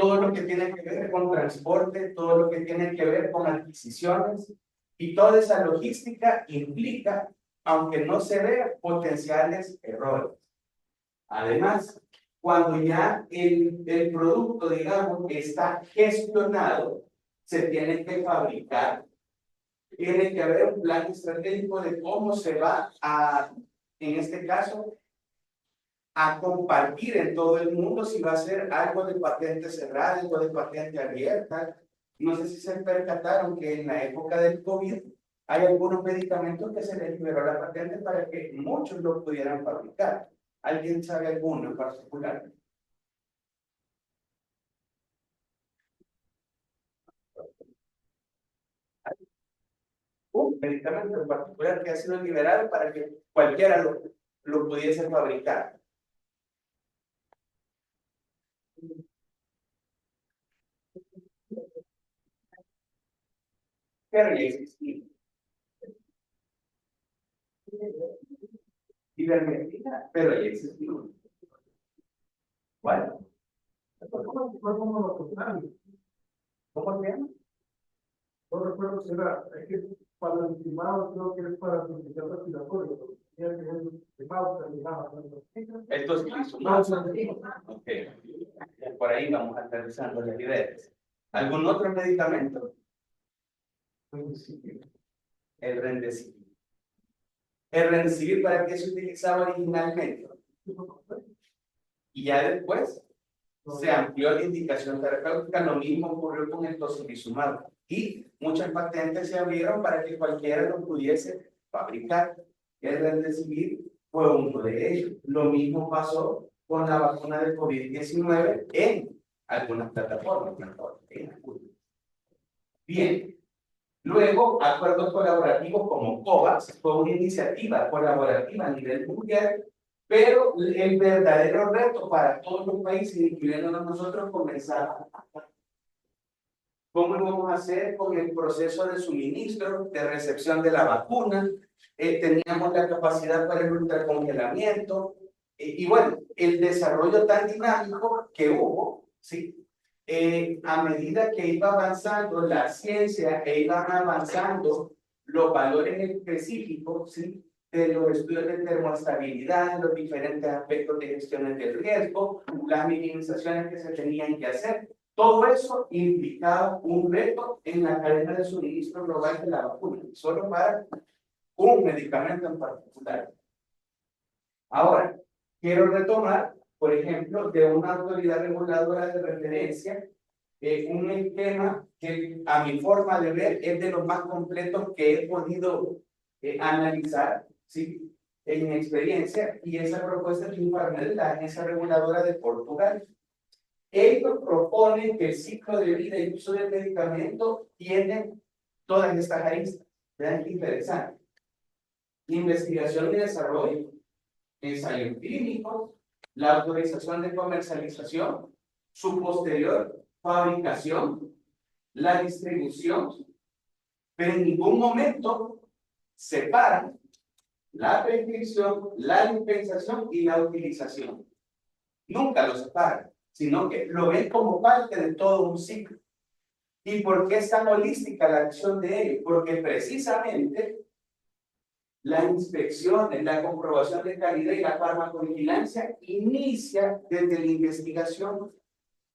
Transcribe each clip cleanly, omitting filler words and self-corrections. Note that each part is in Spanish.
todo lo que tiene que ver con transporte, todo lo que tiene que ver con adquisiciones, y toda esa logística implica, aunque no se vea, potenciales errores. Además, cuando ya el producto, digamos, está gestionado, se tiene que fabricar, tiene que haber un plan estratégico de cómo se va a, en este caso, a compartir en todo el mundo, si va a ser algo de patente cerrada, algo de patente abierta. No sé si se percataron que en la época del COVID hay algunos medicamentos que se les liberó la patente para que muchos lo pudieran fabricar. ¿Alguien sabe alguno en particular? Un medicamento en particular que ha sido liberado para que cualquiera lo pudiese fabricar. Pero ya existía. Ivermectina, pero ya existía. Bueno, Como lo contrario. ¿cómo se llama? No recuerdo si era, es que para el quemado creo que es para suficiente respiratorio, pero tiene que ser quemado, terminado. Esto es lisumab. Ok. Por ahí vamos aterrizando las ideas. ¿Algún otro medicamento? El Remdesivir. El Remdesivir, ¿para qué se utilizaba originalmente? Y ya después se amplió la indicación terapéutica. Lo mismo ocurrió con el tocilizumab. Y muchas patentes se abrieron para que cualquiera lo pudiese fabricar. El Remdesivir fue uno de ellos. Lo mismo pasó con la vacuna de COVID-19 en algunas plataformas. Bien. Luego, acuerdos colaborativos como COVAX fue una iniciativa colaborativa a nivel mundial, pero el verdadero reto para todos los países, incluyéndonos nosotros, comenzaba. ¿Cómo lo vamos a hacer con el proceso de suministro, de recepción de la vacuna? Teníamos la capacidad para el ultracongelamiento, y bueno, el desarrollo tan dinámico que hubo, ¿sí? A medida que iba avanzando la ciencia e iban avanzando los valores específicos, ¿sí? De los estudios de termoestabilidad, los diferentes aspectos de gestión del riesgo, las minimizaciones que se tenían que hacer. Todo eso implicaba un reto en la cadena de suministro global de la vacuna, solo para un medicamento en particular. Ahora, quiero retomar, por ejemplo, de una autoridad reguladora de referencia, un esquema que a mi forma de ver es de los más completos que he podido analizar, ¿sí? En mi experiencia, y esa propuesta es un informe de la Agencia Reguladora de Portugal. Ellos proponen que el ciclo de vida y uso del medicamento tiene todas estas aristas. Vean qué interesante. Investigación y desarrollo, ensayos clínicos, la autorización de comercialización, su posterior fabricación, la distribución, pero en ningún momento separan la prescripción, la dispensación y la utilización. Nunca lo separan, sino que lo ven como parte de todo un ciclo. ¿Y por qué es tan holística la acción de ellos? Porque precisamente la inspección, la comprobación de calidad y la farmacovigilancia inicia desde la investigación.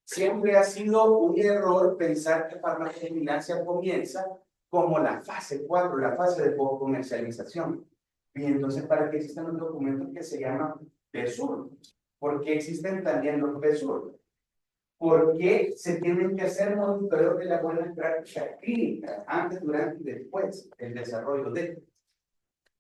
Siempre ha sido un error pensar que farmacovigilancia comienza como la fase 4, la fase de comercialización. Y entonces, ¿para qué existen los documentos que se llaman PSUR? ¿Por qué existen también los PSUR? ¿Por qué se tienen que hacer monitoreos de la buena práctica clínica antes, durante y después del desarrollo de?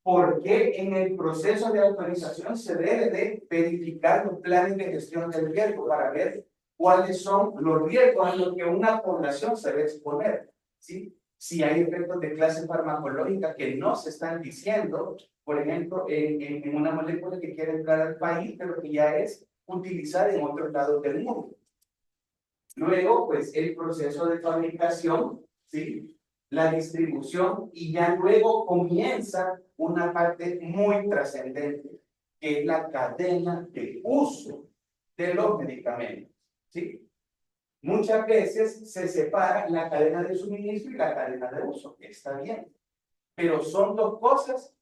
¿Por qué en el proceso de autorización se debe de verificar los planes de gestión del riesgo para ver cuáles son los riesgos a los que una población se debe exponer? ¿Sí? Si hay efectos de clase farmacológica que no se están diciendo, por ejemplo, en una molécula que quiere entrar al país, pero que ya es utilizada en otros lados del mundo. Luego, pues, el proceso de fabricación, ¿sí? La distribución, y ya luego comienza una parte muy trascendente, que es la cadena de uso de los medicamentos, ¿sí? Muchas veces se separa la cadena de suministro y la cadena de uso. Está bien. Pero son dos cosas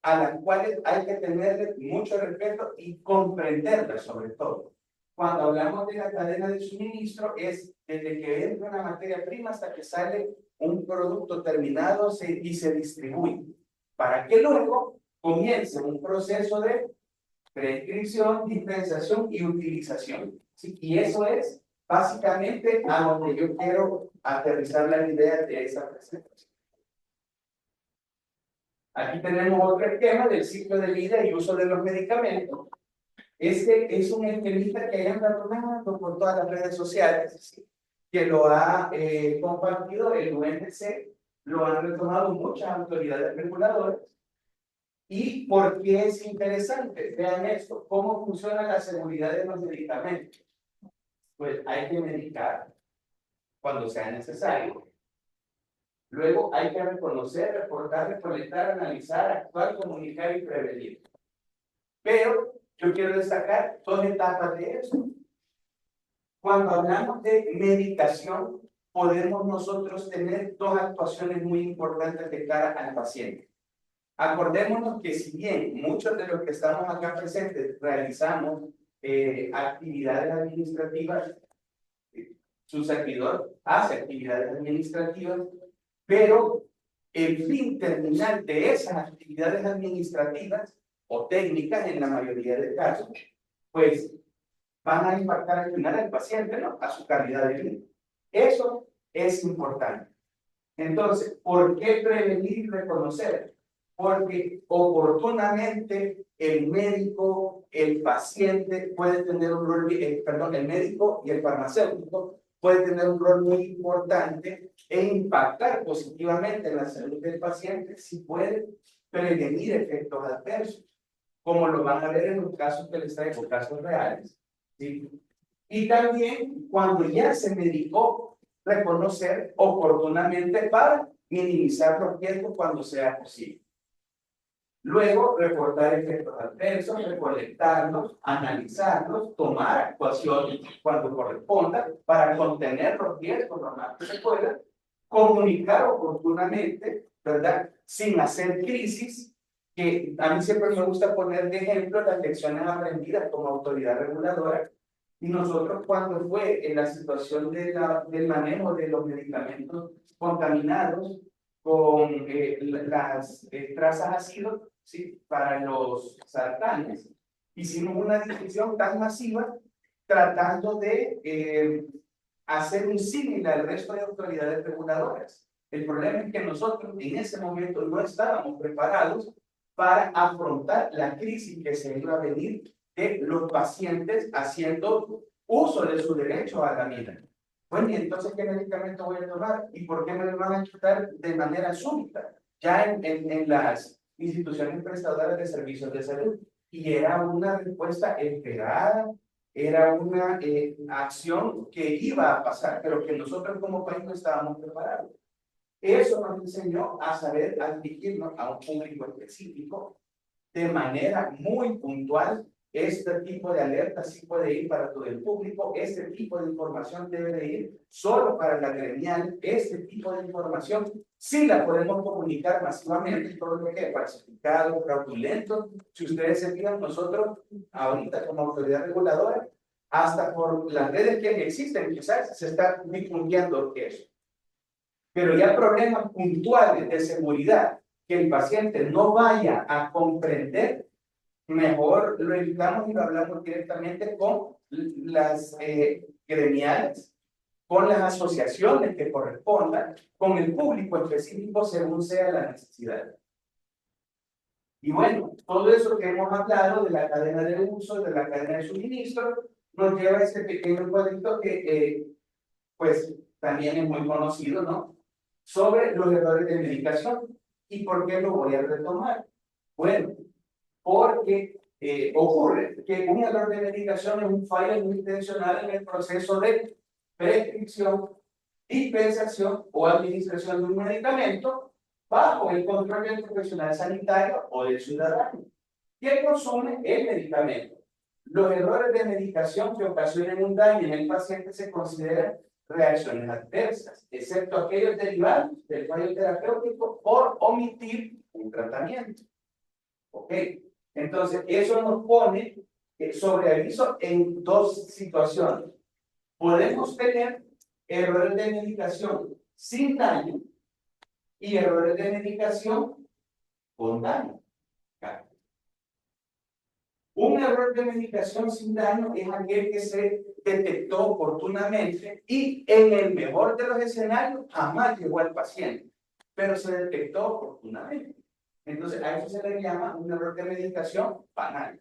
a las cuales hay que tenerle mucho respeto y comprenderlas sobre todo. Cuando hablamos de la cadena de suministro es desde que entra una materia prima hasta que sale un producto terminado y se distribuye, para que luego comience un proceso de prescripción, dispensación y utilización. ¿Sí? Y eso es básicamente a donde yo quiero aterrizar las ideas de esa presentación. Aquí tenemos otro esquema del ciclo de vida y uso de los medicamentos. Este es un esquemita que hayan retomado por todas las redes sociales, ¿sí? Que lo ha compartido el UNC, lo han retomado muchas autoridades reguladoras. ¿Y por qué es interesante? Vean esto, ¿cómo funciona la seguridad de los medicamentos? Pues hay que medicar cuando sea necesario. Luego hay que reconocer, reportar, recolectar, analizar, actuar, comunicar y prevenir. Pero yo quiero destacar dos etapas de eso. Cuando hablamos de medicación, podemos nosotros tener dos actuaciones muy importantes de cara al paciente. Acordémonos que si bien muchos de los que estamos acá presentes realizamos actividades administrativas, su servidor hace actividades administrativas, pero el fin terminal de esas actividades administrativas o técnicas en la mayoría de casos, pues van a impactar al final al paciente, ¿no? A su calidad de vida. Eso es importante. Entonces, ¿por qué prevenir y reconocer? Porque oportunamente el médico, el paciente puede tener un rol, el médico y el farmacéutico puede tener un rol muy importante e impactar positivamente en la salud del paciente si puede prevenir efectos adversos, como lo van a ver en los casos que les traigo, casos reales, ¿sí? Y también cuando ya se medicó, reconocer oportunamente para minimizar los riesgos cuando sea posible. Luego, reportar efectos adversos, recolectarlos, analizarlos, tomar actuaciones cuando corresponda para contener los riesgos lo más que se pueda, comunicar oportunamente, ¿verdad? Sin hacer crisis, que a mí siempre me gusta poner de ejemplo las lecciones aprendidas como autoridad reguladora. Y nosotros cuando fue en la situación del manejo de los medicamentos contaminados con las trazas ácido, ¿sí? Para los sartanes, hicimos una discusión tan masiva tratando de hacer un símil al resto de autoridades reguladoras. El problema es que nosotros en ese momento no estábamos preparados para afrontar la crisis que se iba a venir de los pacientes haciendo uso de su derecho a la vida. Bueno, y entonces, ¿qué medicamento voy a tomar? ¿Y por qué me lo van a quitar de manera súbita? Ya en las instituciones prestadoras de servicios de salud. Y era una respuesta esperada, era una acción que iba a pasar, pero que nosotros como país no estábamos preparados. Eso nos enseñó a saber dirigirnos a un público específico de manera muy puntual. Este tipo de alerta sí puede ir para todo el público, este tipo de información debe de ir solo para la gremial, este tipo de información sí la podemos comunicar masivamente, todo lo que es falsificado, fraudulento. Si ustedes se fijan, nosotros ahorita como autoridad reguladora, hasta por las redes que existen, quizás se está difundiendo eso. Pero ya problemas puntuales de seguridad que el paciente no vaya a comprender, mejor lo evitamos y lo hablamos directamente con las gremiales, con las asociaciones que correspondan, con el público específico según sea la necesidad. Y bueno, todo eso que hemos hablado de la cadena de uso, de la cadena de suministro, nos lleva a este pequeño cuadrito que pues también es muy conocido, ¿no? Sobre los errores de medicación. ¿Y por qué lo voy a retomar? Bueno, porque ocurre que un error de medicación es un fallo no intencional en el proceso de prescripción, dispensación o administración de un medicamento bajo el control del profesional sanitario o del ciudadano que consume el medicamento. Los errores de medicación que ocasionen un daño en el paciente se consideran reacciones adversas, excepto aquellos derivados del fallo terapéutico por omitir un tratamiento. ¿Ok? Entonces, eso nos pone sobre aviso en dos situaciones. Podemos tener errores de medicación sin daño y errores de medicación con daño. Un error de medicación sin daño es aquel que se detectó oportunamente y en el mejor de los escenarios jamás llegó al paciente, pero se detectó oportunamente. Entonces a eso se le llama un error de medicación banal.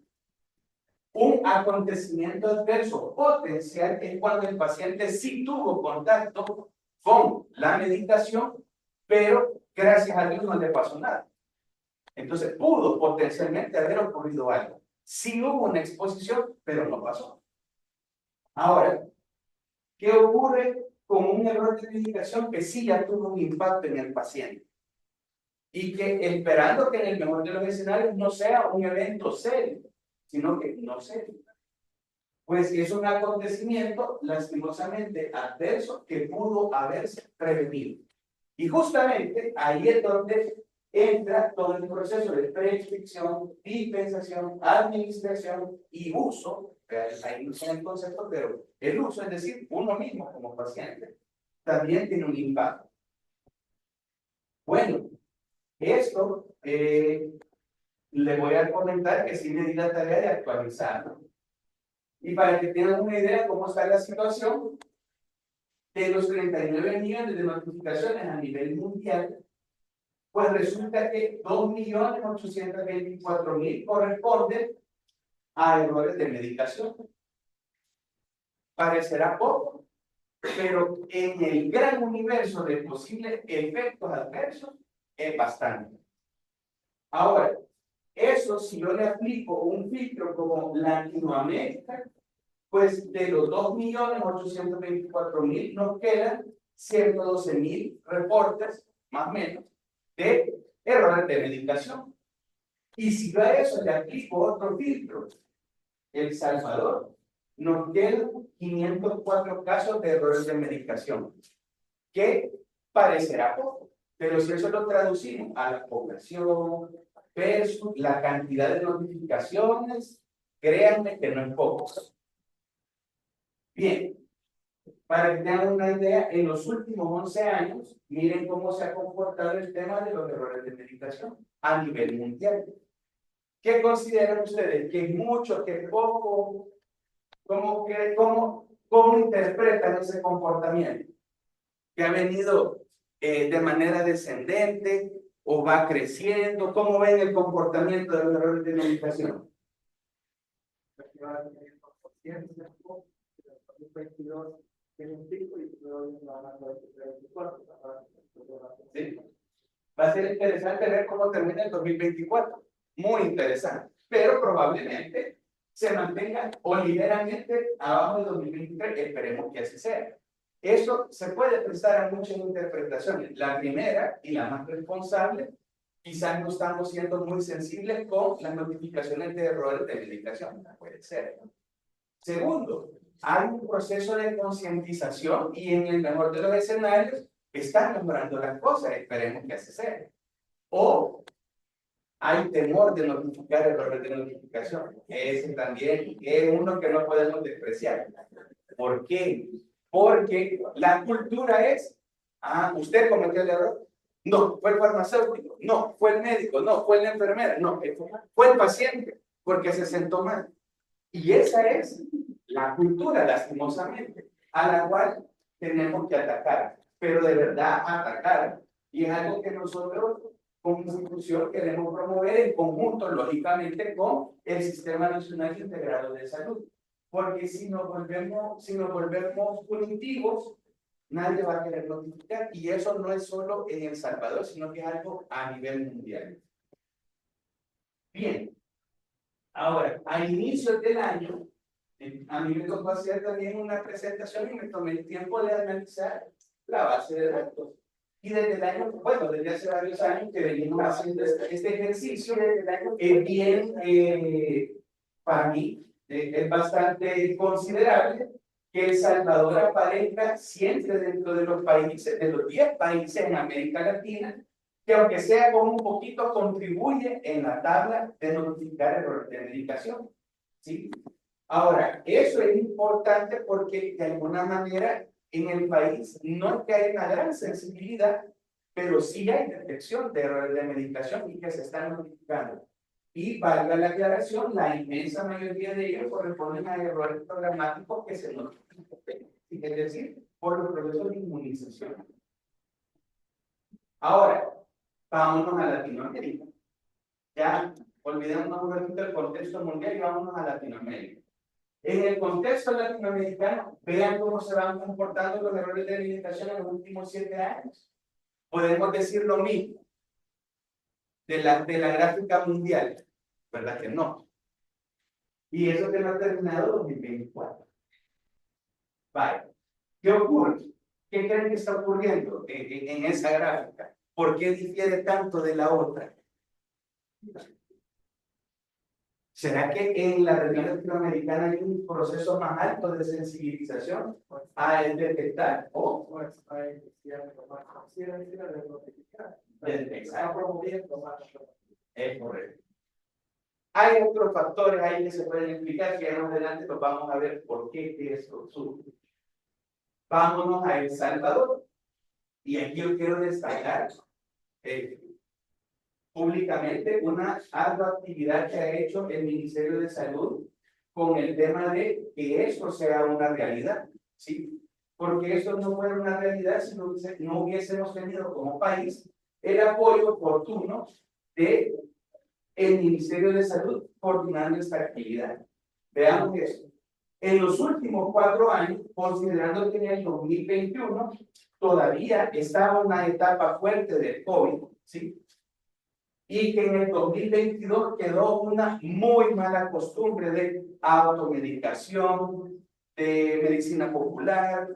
Un acontecimiento adverso potencial es cuando el paciente sí tuvo contacto con la medicación, pero gracias a Dios no le pasó nada. Entonces pudo potencialmente haber ocurrido algo. Sí hubo una exposición, pero no pasó. Ahora, ¿qué ocurre con un error de medicación que sí ya tuvo un impacto en el paciente? Y que esperando que en el mejor de los escenarios no sea un evento serio, sino que no serio. Pues es un acontecimiento lastimosamente adverso que pudo haberse prevenido. Y justamente ahí es donde entra todo el proceso de prescripción, dispensación, administración y uso. Ahí no está el concepto, pero el uso, es decir, uno mismo como paciente, también tiene un impacto. Bueno, esto le voy a comentar que sí me di la tarea de actualizarlo. Y para que tengan una idea de cómo está la situación, de los 39 millones de notificaciones a nivel mundial, pues resulta que 2.824.000 corresponden a errores de medicación. Parecerá poco, pero en el gran universo de posibles efectos adversos es bastante. Ahora, eso si yo le aplico un filtro como Latinoamérica, pues de los 2.824.000 nos quedan 112.000 reportes, más o menos, de errores de medicación. Y si yo a eso le aplico otro filtro, El Salvador, nos quedan 504 casos de errores de medicación, que parecerá poco, pero si eso lo traducimos a la población, versus la cantidad de notificaciones, créanme que no es poco. Bien, para que tengan una idea, en los últimos 11 años, miren cómo se ha comportado el tema de los errores de medicación a nivel mundial. ¿Qué consideran ustedes? ¿Que es mucho, que es poco? ¿Cómo interpretan ese comportamiento? ¿Que ha venido de manera descendente o va creciendo? ¿Cómo ven el comportamiento de los errores de medicación? Sí. Va a ser interesante ver cómo termina el 2024. Muy interesante. Pero probablemente se mantenga o ligeramente abajo de 2023. Esperemos que así sea. Eso se puede prestar a muchas interpretaciones. La primera y la más responsable, quizás no estamos siendo muy sensibles con las notificaciones de errores de medicación. Puede ser, ¿no? Segundo, hay un proceso de concientización y en el mejor de los escenarios están mejorando las cosas. Esperemos que así sea. O hay temor de notificar errores de notificación. Ese también es uno que no podemos despreciar. ¿Por qué? Porque la cultura es, usted cometió el error. No, fue el farmacéutico. No, fue el médico. No, fue la enfermera. No, fue el paciente porque se sentó mal. Y esa es la cultura, lastimosamente, a la cual tenemos que atacar. Pero de verdad atacar. Y es algo que nosotros como institución queremos promover en conjunto, lógicamente, con el Sistema Nacional Integrado de Salud. Porque si nos volvemos punitivos, nadie va a querer notificar. Y eso no es solo en El Salvador, sino que es algo a nivel mundial. Bien. Ahora, a inicios del año, a mí me tocó hacer también una presentación y me tomé el tiempo de analizar la base de datos. Y desde el año, bueno, desde hace varios años que venimos haciendo este ejercicio, bien, para mí, es bastante considerable que El Salvador aparezca siempre dentro de los países, de los 10 países en América Latina, que aunque sea como un poquito contribuye en la tabla de notificar errores de medicación. ¿Sí? Ahora, eso es importante porque de alguna manera en el país no es que haya una gran sensibilidad, pero sí hay detección de errores de medicación y que se están notificando. Y valga la aclaración, la inmensa mayoría de ellos corresponden a errores programáticos que se notifican, es decir, por los procesos de inmunización. Ahora, vámonos a Latinoamérica. Ya olvidemos un ratito el contexto mundial y vámonos a Latinoamérica. En el contexto latinoamericano, vean cómo se van comportando los errores de alimentación en los últimos 7 años. Podemos decir lo mismo de la gráfica mundial, ¿verdad que no? Y eso que no ha terminado 2024. Vale. ¿Qué ocurre? ¿Qué creen que está ocurriendo en esa gráfica? ¿Por qué difiere tanto de la otra? ¿Será que en la región latinoamericana hay un proceso más alto de sensibilización a detectar o es correcto? Hay otros factores ahí que se pueden explicar que más adelante los vamos a ver por qué esto surge. Vámonos a El Salvador. Y aquí yo quiero destacar públicamente una ardua actividad que ha hecho el Ministerio de Salud con el tema de que esto sea una realidad, ¿sí? Porque eso no fuera una realidad si no hubiésemos tenido como país el apoyo oportuno de el Ministerio de Salud coordinando esta actividad. Veamos esto. En los últimos 4 años, considerando que en el 2021 todavía estaba una etapa fuerte del COVID, ¿sí? Y que en el 2022 quedó una muy mala costumbre de automedicación, de medicina popular,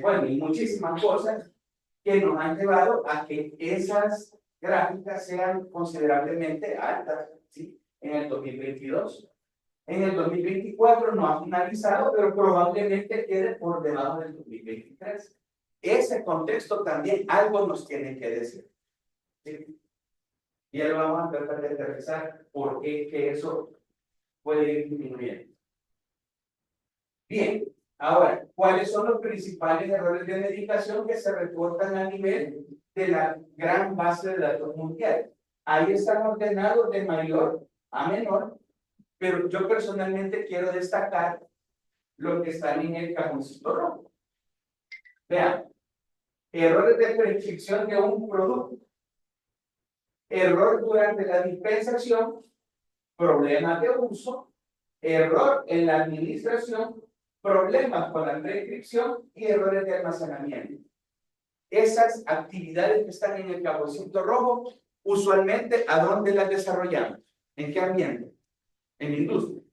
bueno, y muchísimas cosas que nos han llevado a que esas gráficas sean considerablemente altas, ¿sí? En el 2022. En el 2024 no ha finalizado, pero probablemente quede por debajo del 2023. Ese contexto también algo nos tiene que decir, ¿sí? Y ahora vamos a tratar de aterrizar por qué que eso puede ir disminuyendo. Bien, ahora, ¿cuáles son los principales errores de medicación que se reportan a nivel de la gran base de datos mundial? Ahí están ordenados de mayor a menor, pero yo personalmente quiero destacar los que están en el cajoncito rojo. Vean, errores de prescripción de un producto, error durante la dispensación, problemas de uso, error en la administración, problemas con la prescripción y errores de almacenamiento. Esas actividades que están en el cajoncito rojo, usualmente, ¿a dónde las desarrollamos? ¿En qué ambiente? En industria.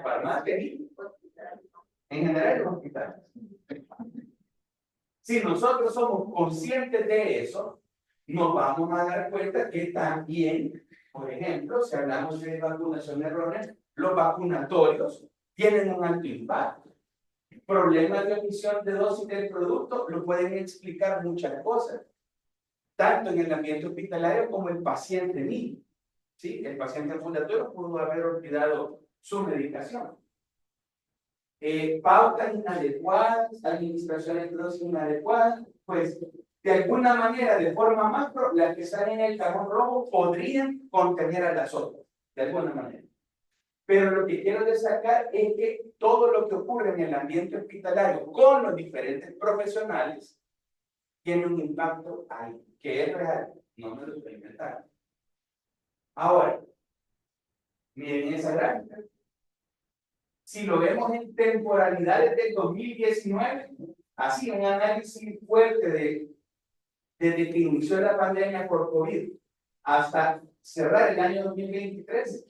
Farmacia. En general, en hospitales. Si nosotros somos conscientes de eso, nos vamos a dar cuenta que también, por ejemplo, si hablamos de vacunación errónea, los vacunatorios tienen un alto impacto. Problemas de omisión de dosis del producto lo pueden explicar muchas cosas, tanto en el ambiente hospitalario como el paciente mismo. ¿Sí? El paciente ambulatorio pudo haber olvidado su medicación. Pautas inadecuadas, administraciones de dosis inadecuadas, pues de alguna manera, de forma macro, las que están en el cajón rojo podrían contener a las otras, de alguna manera. Pero lo que quiero destacar es que todo lo que ocurre en el ambiente hospitalario con los diferentes profesionales tiene un impacto ahí, que es real, no me lo estoy inventando. Ahora, miren esa gráfica. Si lo vemos en temporalidades del 2019, así un análisis fuerte desde que inició la pandemia por COVID hasta cerrar el año 2023,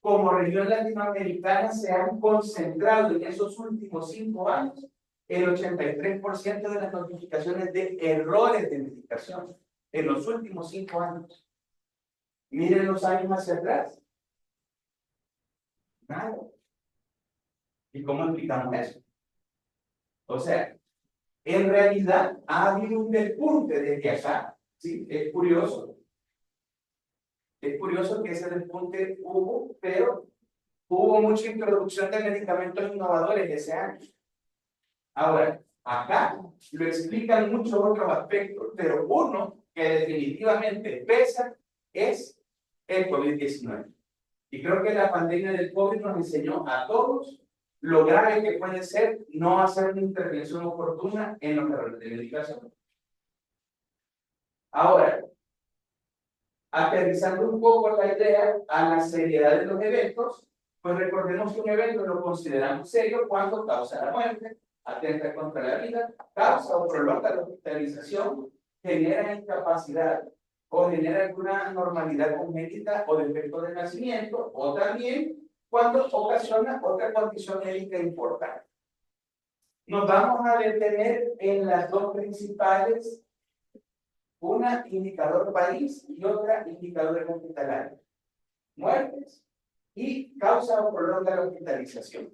como región latinoamericana se han concentrado en esos últimos 5 años el 83% de las notificaciones de errores de medicación en los últimos 5 años. Miren los años hacia atrás. Nada. ¿Y cómo explicamos eso? O sea, en realidad ha habido un despunte desde acá. ¿Sí? Es curioso. Es curioso que ese despunte hubo, pero hubo mucha introducción de medicamentos innovadores ese año. Ahora, acá lo explican muchos otros aspectos, pero uno que definitivamente pesa es el COVID-19. Y creo que la pandemia del COVID nos enseñó a todos lo grave que puede ser no hacer una intervención oportuna en los errores de medicación. Ahora, aterrizando un poco la idea a la seriedad de los eventos, pues recordemos que un evento lo consideramos serio cuando causa la muerte, atenta contra la vida, causa o prolonga la hospitalización, genera incapacidad o genera alguna normalidad congénita o defecto de nacimiento, o también cuando ocasiona otra condición médica importante. Nos vamos a detener en las dos principales, una indicador país y otra indicador hospitalario. Muertes y causa o prolonga la hospitalización.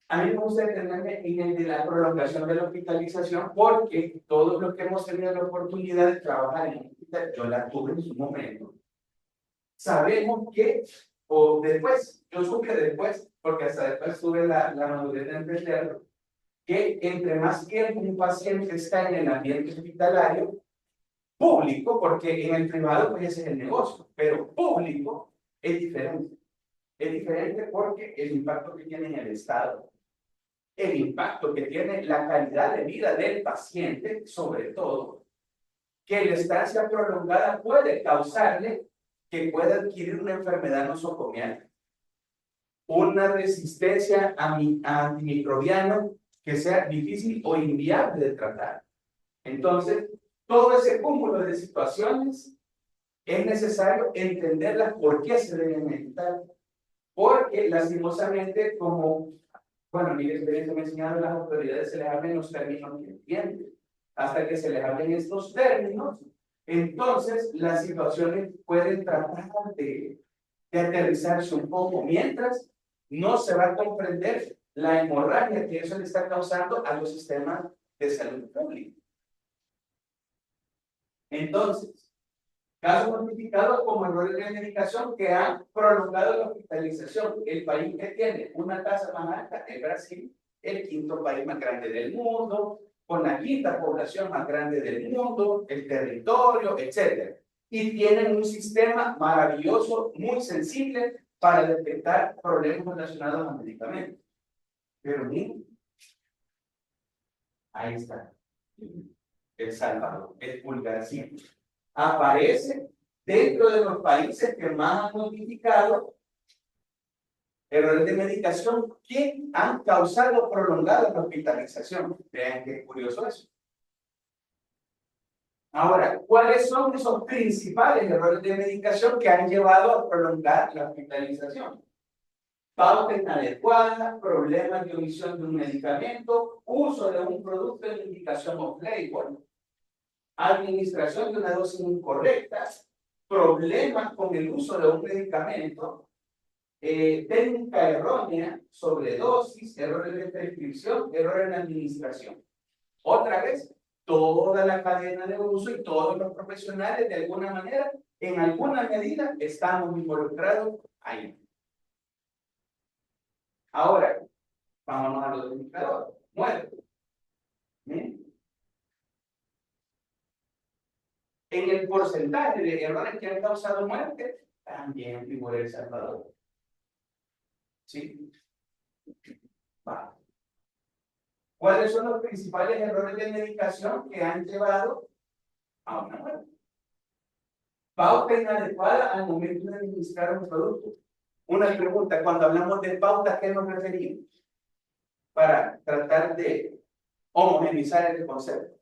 A mí me gusta detenerme en el de la prolongación de la hospitalización porque todos los que hemos tenido la oportunidad de trabajar en el hospital, yo la tuve en su momento, sabemos que, o después, yo supe después, porque hasta después tuve la madurez de entenderlo, que entre más tiempo un paciente está en el ambiente hospitalario, público, porque en el privado pues ese es el negocio, pero público es diferente. Es diferente porque el impacto que tiene en el Estado, el impacto que tiene la calidad de vida del paciente, sobre todo, que la estancia prolongada puede causarle que pueda adquirir una enfermedad nosocomial, una resistencia a antimicrobiano que sea difícil o inviable de tratar. Entonces, todo ese cúmulo de situaciones es necesario entenderlas por qué se deben evitar. Porque lastimosamente, como, bueno, mi experiencia me ha enseñado, las autoridades se les hablan los términos que entienden. Hasta que se les hablen estos términos, entonces las situaciones pueden tratar de aterrizarse un poco, mientras no se va a comprender la hemorragia que eso le está causando a los sistemas de salud pública. Entonces, casos notificados como errores de medicación que han prolongado la hospitalización. El país que tiene una tasa más alta es Brasil, el quinto país más grande del mundo, con la quinta población más grande del mundo, el territorio, etc. Y tienen un sistema maravilloso, muy sensible para detectar problemas relacionados a medicamentos. Pero miren, ahí está. El Salvador, es vulgarísimo. Aparece dentro de los países que más han notificado errores de medicación que han causado prolongada la hospitalización. Vean qué curioso eso. Ahora, ¿cuáles son esos principales errores de medicación que han llevado a prolongar la hospitalización? Pauta inadecuada, problemas de omisión de un medicamento, uso de un producto de indicación off-label, administración de una dosis incorrecta, problemas con el uso de un medicamento, técnica errónea, sobredosis, errores de prescripción, errores en administración. Otra vez, toda la cadena de uso y todos los profesionales, de alguna manera, en alguna medida, estamos involucrados ahí. Ahora, vámonos a los indicadores. Muerte. En el porcentaje de errores que han causado muerte, también figura El Salvador. ¿Sí? Va. ¿Cuáles son los principales errores de medicación que han llevado a una muerte? Pauta inadecuada al momento de administrar un producto. Una pregunta, cuando hablamos de pauta, ¿a qué nos referimos? Para tratar de homogeneizar el concepto.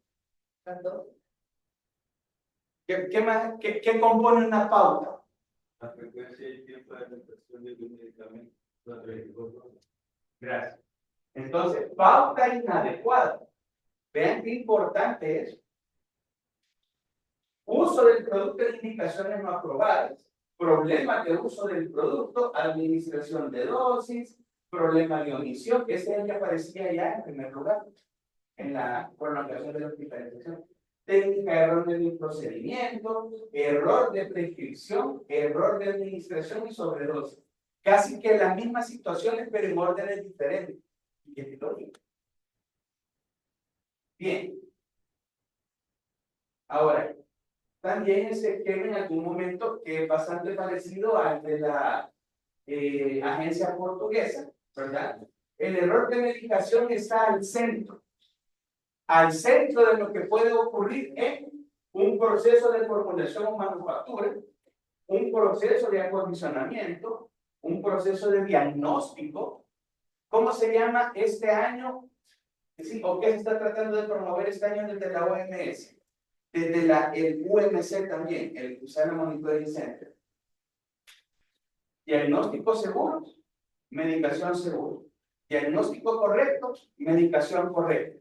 ¿Qué compone una pauta? La frecuencia y el tiempo de administración de un medicamento. Gracias. Entonces, pauta inadecuada. Vean qué importante es. Uso del producto de indicaciones no aprobadas. problemas de uso del producto, administración de dosis, problema de omisión, que ese es el que aparecía ya en primer lugar, en la prolongación de la hospitalización. Técnica de error de procedimiento, error de prescripción, error de administración y sobredosis. Casi que las mismas situaciones, pero en órdenes diferentes. Y es lógico. Bien. Ahora, también ese esquema en algún momento que es bastante parecido al de la agencia portuguesa, ¿verdad? El error de medicación está al centro de lo que puede ocurrir en un proceso de formulación o manufactura, un proceso de acondicionamiento, un proceso de diagnóstico. ¿Cómo se llama este año? ¿Sí? ¿O qué se está tratando de promover este año desde la OMS? Desde el UMC también, el Usana Monitoring Center. Diagnóstico seguro, medicación segura. Diagnóstico correcto, medicación correcta.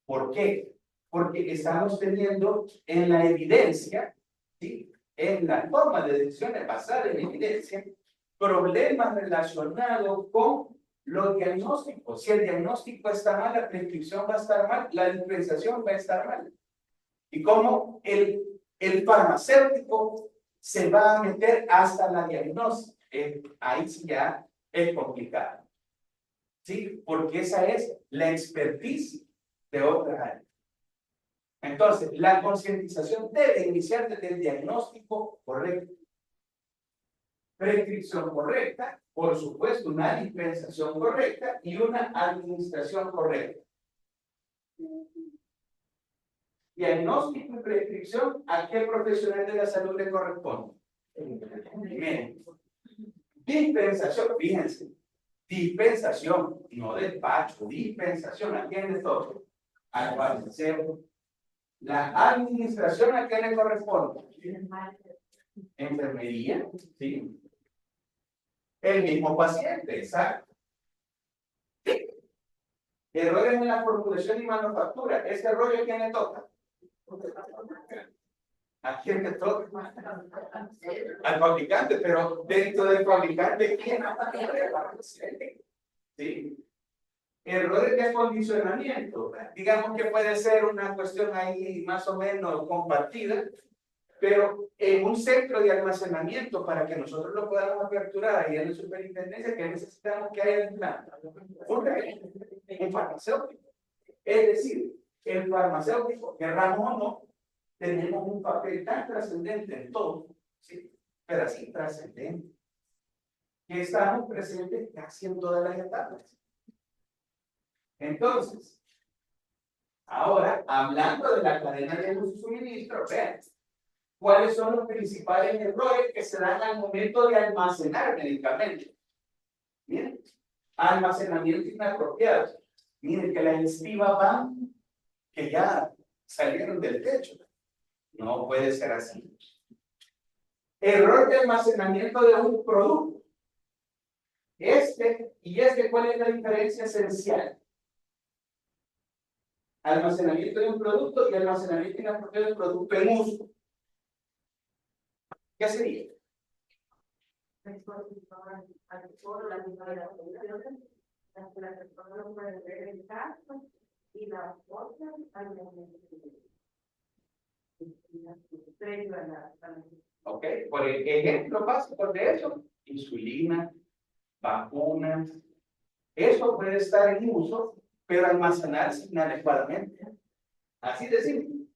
¿Por qué? Porque estamos teniendo en la evidencia, ¿sí? En la toma de decisiones basadas en evidencia, problemas relacionados con los diagnósticos. Si el diagnóstico está mal, la prescripción va a estar mal, la dispensación va a estar mal. Y cómo el farmacéutico se va a meter hasta la diagnóstica. Ahí sí ya es complicado. ¿Sí? Porque esa es la expertise de otras áreas. Entonces, la concientización debe iniciar desde el diagnóstico correcto. Prescripción correcta, por supuesto, una dispensación correcta y una administración correcta. Diagnóstico y prescripción, ¿a qué profesional de la salud le corresponde? Médico. Dispensación, fíjense, dispensación, no despacho, dispensación, ¿a quién le toca? Al farmacéutico. La administración, ¿a quién le corresponde? Enfermería, sí. El mismo paciente, exacto. Errores en la formulación y manufactura, ¿ese rollo a quién le toca? ¿A quién le toca? Al fabricante, pero dentro del fabricante, ¿quién? Sí. Errores de acondicionamiento, digamos que puede ser una cuestión ahí más o menos compartida, pero en un centro de almacenamiento, para que nosotros lo podamos aperturar ahí en la superintendencia, que necesitamos que haya en planta un farmacéutico. Es decir, el farmacéutico, querramos o no, tenemos un papel tan trascendente en todo, ¿sí? Pero así trascendente, que estamos presentes casi en todas las etapas. Entonces, ahora, hablando de la cadena de uso y suministro, vean, ¿cuáles son los principales errores que se dan al momento de almacenar medicamentos? Miren, almacenamiento inapropiado. Miren que las estivas van, que ya salieron del techo. No puede ser así. Error de almacenamiento de un producto. ¿Cuál es la diferencia esencial? Almacenamiento de un producto y almacenamiento inapropiado de un producto en uso. ¿Qué sería? Ok, por ejemplo básico de eso, insulina, vacunas, eso puede estar en uso, pero almacenarse inadecuadamente. Así de simple.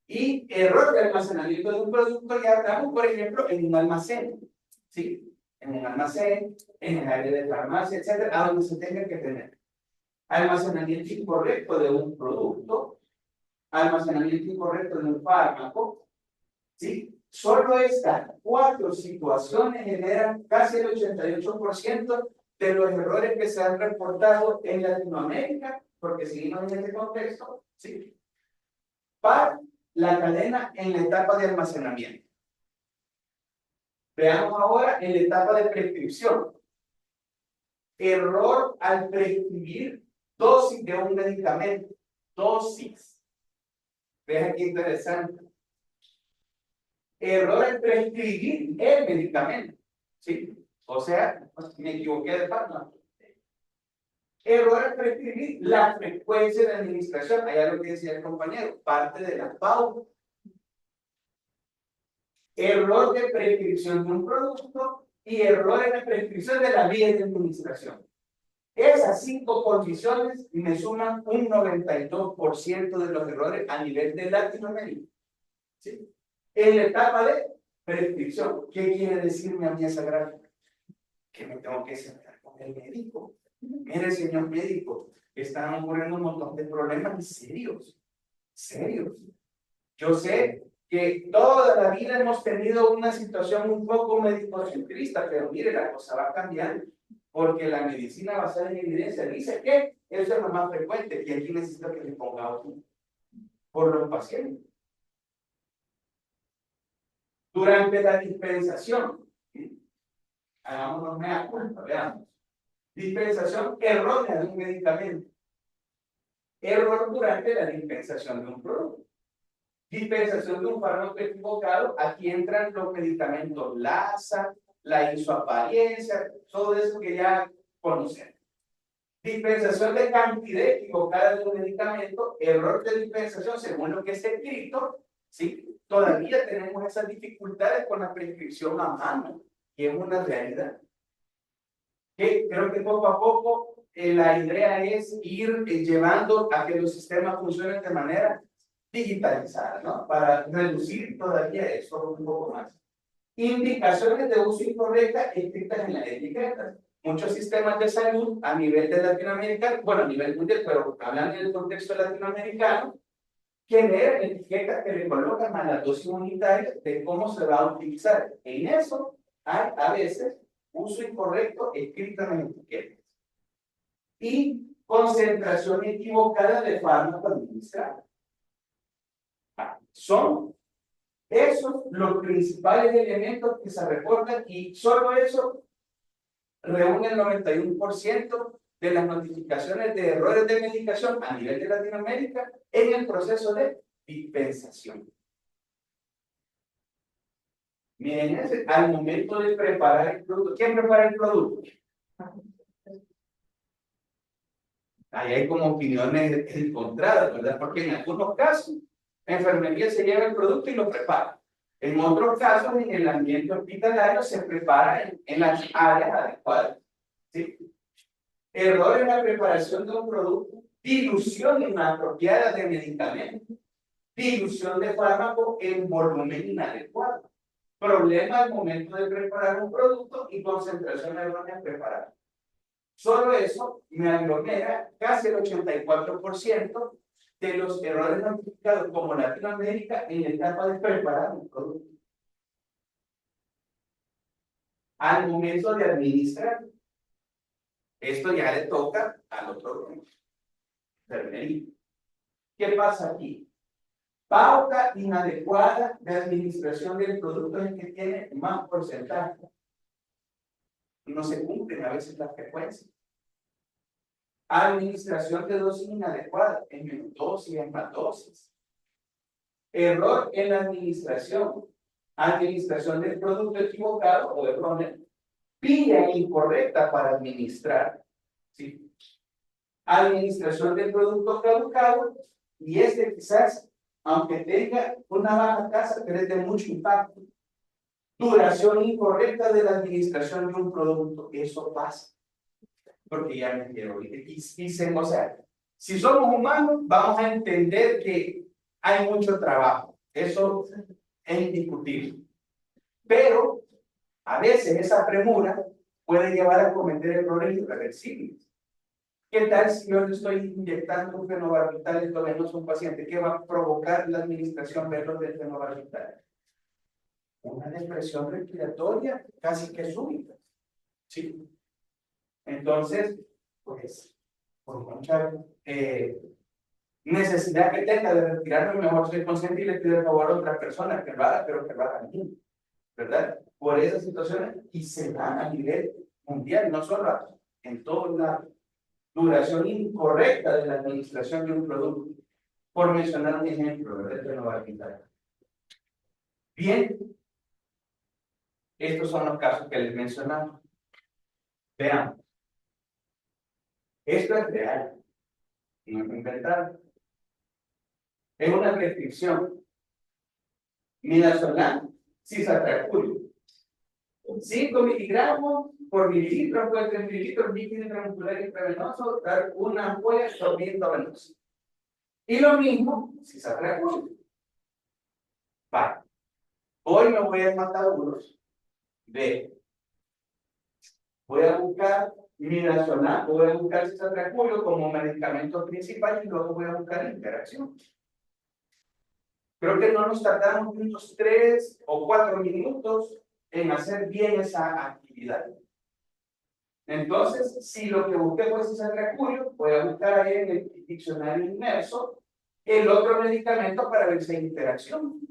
Y error de almacenamiento de un producto, ya hablamos, por ejemplo, en un almacén, ¿sí? En un almacén, en el área de farmacia, etcétera, a donde se tenga que tener. Almacenamiento incorrecto de un producto, almacenamiento incorrecto de un fármaco, ¿sí? Solo estas 4 situaciones generan casi el 88% de los errores que se han reportado en Latinoamérica, porque seguimos en este contexto, ¿sí? Para la cadena en la etapa de almacenamiento. Veamos ahora en la etapa de prescripción. Error al prescribir dosis de un medicamento. Dosis. Vean qué interesante. Error en prescribir el medicamento, ¿sí? O sea, me equivoqué de fármaco. Error en prescribir la frecuencia de administración, allá lo que decía el compañero, parte de la pauta. Error de prescripción de un producto y error en la prescripción de la vía de administración. Esas 5 condiciones me suman un 92% de los errores a nivel de Latinoamérica. ¿Sí? En la etapa de prescripción. ¿Qué quiere decirme a mí esa gráfica? Que me tengo que sentar con el médico. Mire, señor médico, están ocurriendo un montón de problemas serios. Serios. Yo sé que toda la vida hemos tenido una situación un poco médico-centrista, pero mire, la cosa va cambiando. Porque la medicina basada en evidencia dice que eso es lo más frecuente y aquí necesito que le ponga ojo por los pacientes. Durante la dispensación, hagámonos mea culpa, veamos. Dispensación errónea de un medicamento. Error durante la dispensación de un producto. Dispensación de un fármaco equivocado, aquí entran los medicamentos LASA, la isoapariencia, todo eso que ya conocemos. Dispensación de cantidad equivocada de un medicamento, error de dispensación según lo que está escrito, ¿sí? Todavía tenemos esas dificultades con la prescripción a mano, que es una realidad. Creo que poco a poco la idea es ir llevando a que los sistemas funcionen de manera digitalizada, ¿no? Para reducir todavía eso un poco más. Indicaciones de uso incorrecta escritas en las etiquetas. Muchos sistemas de salud a nivel de Latinoamérica, bueno, a nivel mundial, pero hablando en el contexto latinoamericano, generan etiquetas que le colocan a la dosis unitaria de cómo se va a utilizar. En eso hay a veces uso incorrecto escrito en las etiquetas. Y concentración equivocada de fármaco administrado. Son esos los principales elementos que se reportan y solo eso reúne el 91% de las notificaciones de errores de medicación a nivel de Latinoamérica en el proceso de dispensación. Miren, al momento de preparar el producto, ¿quién prepara el producto? Ahí hay como opiniones encontradas, ¿verdad? Porque en algunos casos, la enfermería se lleva el producto y lo prepara. En otros casos, en el ambiente hospitalario, se prepara en las áreas adecuadas. ¿Sí? Error en la preparación de un producto, dilución inapropiada de medicamentos, dilución de fármaco en volumen inadecuado, problema al momento de preparar un producto y concentración errónea en preparar. Solo eso me aglomera casi el 84% de los errores notificados como Latinoamérica en la etapa de preparar un producto. Al momento de administrar, esto ya le toca al otro enfermería. ¿Qué pasa aquí? Pauta inadecuada de administración del producto es el que tiene más porcentaje. No se cumplen a veces las frecuencias. Administración de dosis inadecuada, en menos dosis, en más dosis. Error en la administración. Administración del producto equivocado o erróneo. Vía incorrecta para administrar. ¿Sí? Administración del producto caducado. Y este quizás, aunque tenga una baja tasa, pero es de mucho impacto. Duración incorrecta de la administración de un producto. Eso pasa. Porque ya me quiero y o sea, si somos humanos, vamos a entender que hay mucho trabajo. Eso es indiscutible. Pero a veces esa premura puede llevar a cometer errores irreversibles. ¿Qué tal si yo le estoy inyectando un fenobarbital endovenoso a un paciente? ¿Qué va a provocar la administración veloz del fenobarbital? Una depresión respiratoria casi que súbita. ¿Sí? Entonces, pues, por mucha necesidad que tenga de retirarme, mejor soy consciente y le pido el favor a otra persona que lo haga, pero que lo haga a mí, ¿verdad? Por esas situaciones, y se dan a nivel mundial, no solo aquí, en todos lados. Duración incorrecta de la administración de un producto, por mencionar un ejemplo, ¿verdad? Que no va a quitar. Bien, Estos son los casos que les mencionaba. Vean, esto es real, no es inventado. Es una prescripción. Midazolam, cisatracurio. 5 miligramos por mililitro, pues 3 mililitros líquido intramuscular intravenoso, dar una ampolla de venoso. Y lo mismo, cisatracurio. Vale. Hoy me voy a mataduros. B. Voy a buscar midazolam, voy a buscar cisatracurio como medicamento principal y luego voy a buscar interacción. Creo que no nos tardamos unos 3 o 4 minutos en hacer bien esa actividad. Entonces, si lo que busqué fue cisatracurio, voy a buscar ahí en el diccionario inmerso el otro medicamento para ver si hay interacción.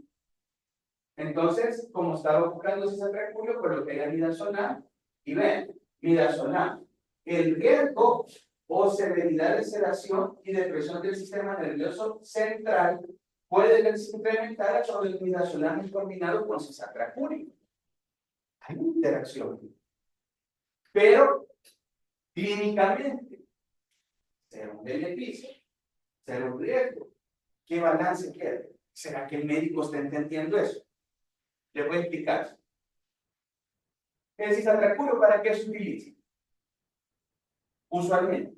Entonces, como estaba buscando cisatracurio, pues lo que era midazolam, y ven, midazolam, el riesgo o severidad de sedación y depresión del sistema nervioso central puede incrementar sobre el midazolam combinado con cisatracurio. Hay una interacción. Pero, clínicamente, ¿será un beneficio? ¿Será un riesgo? ¿Qué balance queda? ¿Será que el médico está entendiendo eso? Le voy a explicar. El cisatracurio, ¿para qué se utiliza? Usualmente.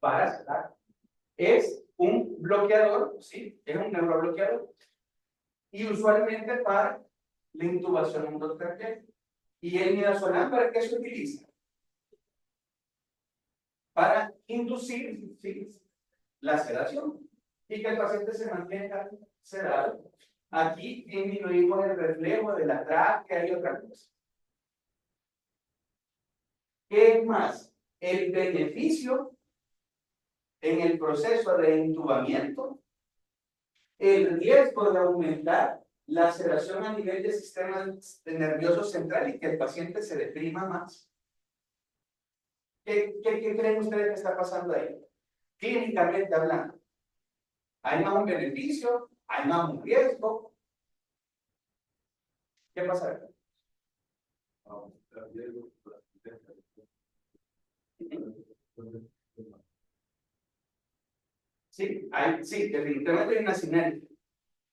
Para sedar. Es un bloqueador, ¿sí? Es un neurobloqueador. Y usualmente para la intubación endotraqueal. ¿Y el midazolam para qué se utiliza? Para inducir, ¿sí?, la sedación y que el paciente se mantenga sedado. Aquí disminuimos el reflejo de la tráquea y otra cosa. ¿Qué es más? El beneficio en el proceso de intubamiento, el riesgo de aumentar la sedación a nivel del sistema nervioso central y que el paciente se deprima más. ¿Qué creen ustedes que está pasando ahí? Clínicamente hablando, ¿hay más un beneficio? ¿Hay más un riesgo? ¿Qué pasa? Sí, sí, definitivamente hay una sinergia,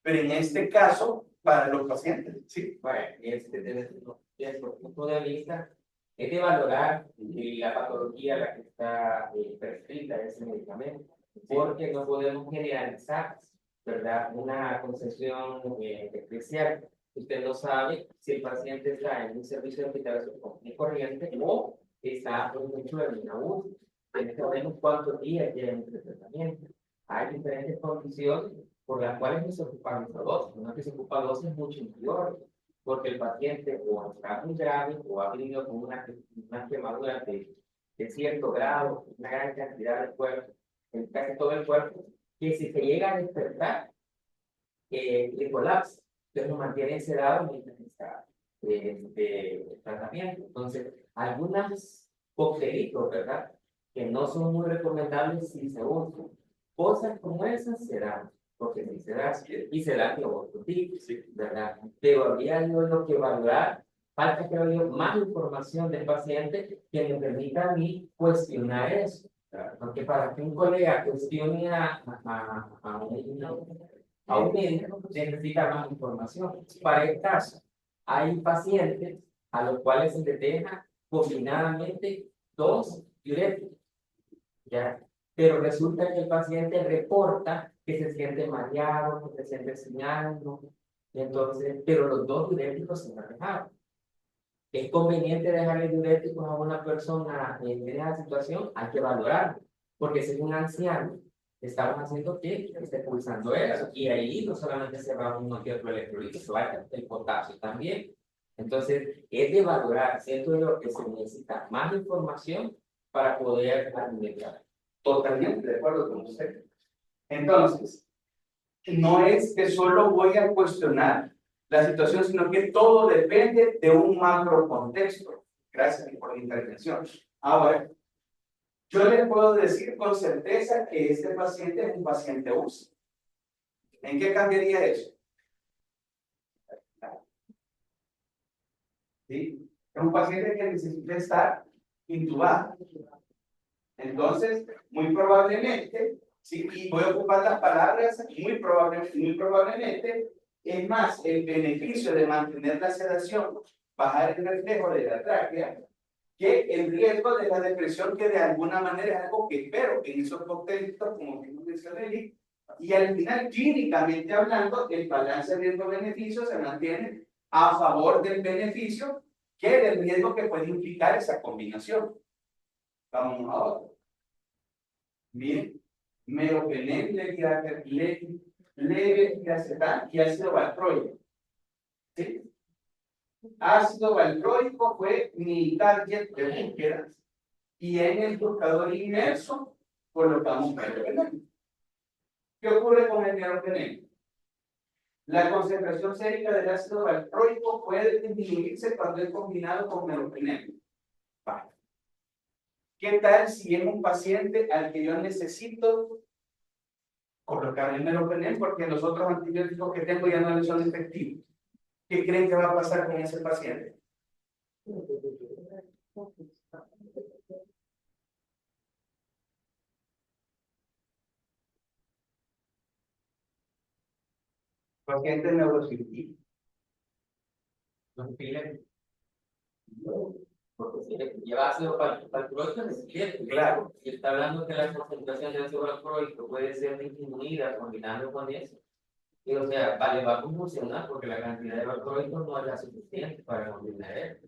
pero en este caso, para los pacientes, sí. Bueno, desde nuestro punto de vista, es de valorar la patología a la que está prescrita ese medicamento, porque no podemos generalizar, ¿verdad?, una concepción especial. Usted no sabe si el paciente está en un servicio de hospitalización común y corriente o está en un hecho de agudo. Tiene que ver cuántos días lleva el tratamiento. Hay diferentes condiciones por las cuales no se ocupa nuestra dosis. No, que se ocupa dosis mucho mayor, porque el paciente o está muy grave o ha venido con una quemadura de cierto grado, una gran cantidad de cuerpo, en casi todo el cuerpo, que si se llega a despertar, le colapsa. Entonces nos mantiene sedado mientras está de tratamiento. Entonces, algunos coctelitos, ¿verdad?, que no son muy recomendables si se usan. Cosas como esas se dan, porque si se da, y se da que otro tipo, ¿verdad? Pero habría lo que valorar, falta que haya más información del paciente que me permita a mí cuestionar eso. Porque para que un colega cuestione a un médico, necesita más información. Para el caso, hay pacientes a los cuales se les deja combinadamente 2 diuréticos, ¿ya? Pero resulta que el paciente reporta que se siente mareado, que se siente sin ánimo, entonces, pero los 2 diuréticos se han dejado. ¿Es conveniente dejarle diuréticos a una persona en esa situación? Hay que valorarlo, porque si es un anciano, estamos haciendo que esté pulsando eso, y ahí no solamente se va uno que otro electrolito, se va el potasio también. Entonces, es de valorar, siento yo que se necesita más información para poder alimentar. Totalmente de acuerdo con usted. Entonces, no es que solo voy a cuestionar la situación, sino que todo depende de un macro contexto. Gracias por la intervención. Ahora, yo le puedo decir con certeza que este paciente es un paciente UCI. ¿En qué cambiaría eso? ¿Sí? Es un paciente que necesita estar intubado. Entonces, muy probablemente, sí, y voy a ocupar las palabras muy probablemente, es más el beneficio de mantener la sedación, bajar el reflejo de la tráquea, que el riesgo de la depresión, que de alguna manera es algo que espero que en esos coctelitos, como que mencioné, y al final, clínicamente hablando, el balance riesgo-beneficio se mantiene a favor del beneficio que del riesgo que puede implicar esa combinación. Vamos a otro. Bien, meropenem, levetiracetam y ácido valproico. ¿Sí? Ácido valproico fue mi target de búsqueda y en el buscador inmerso colocamos meropenem. ¿Qué ocurre con el meropenem? La concentración sérica del ácido valproico puede disminuirse cuando es combinado con meropenem. Vale. ¿Qué tal si es un paciente al que yo necesito colocar el meropenem porque los otros antibióticos que tengo ya no le son efectivos? ¿Qué creen que va a pasar con ese paciente? Paciente neurocirugía. Los piles, porque si lleva ácido valproico es cierto. Claro. Y está hablando que la concentración de ácido valproico puede ser disminuida combinando con eso. Y, o sea, vale, va a funcionar porque la cantidad de valproico no es la suficiente para combinar eso.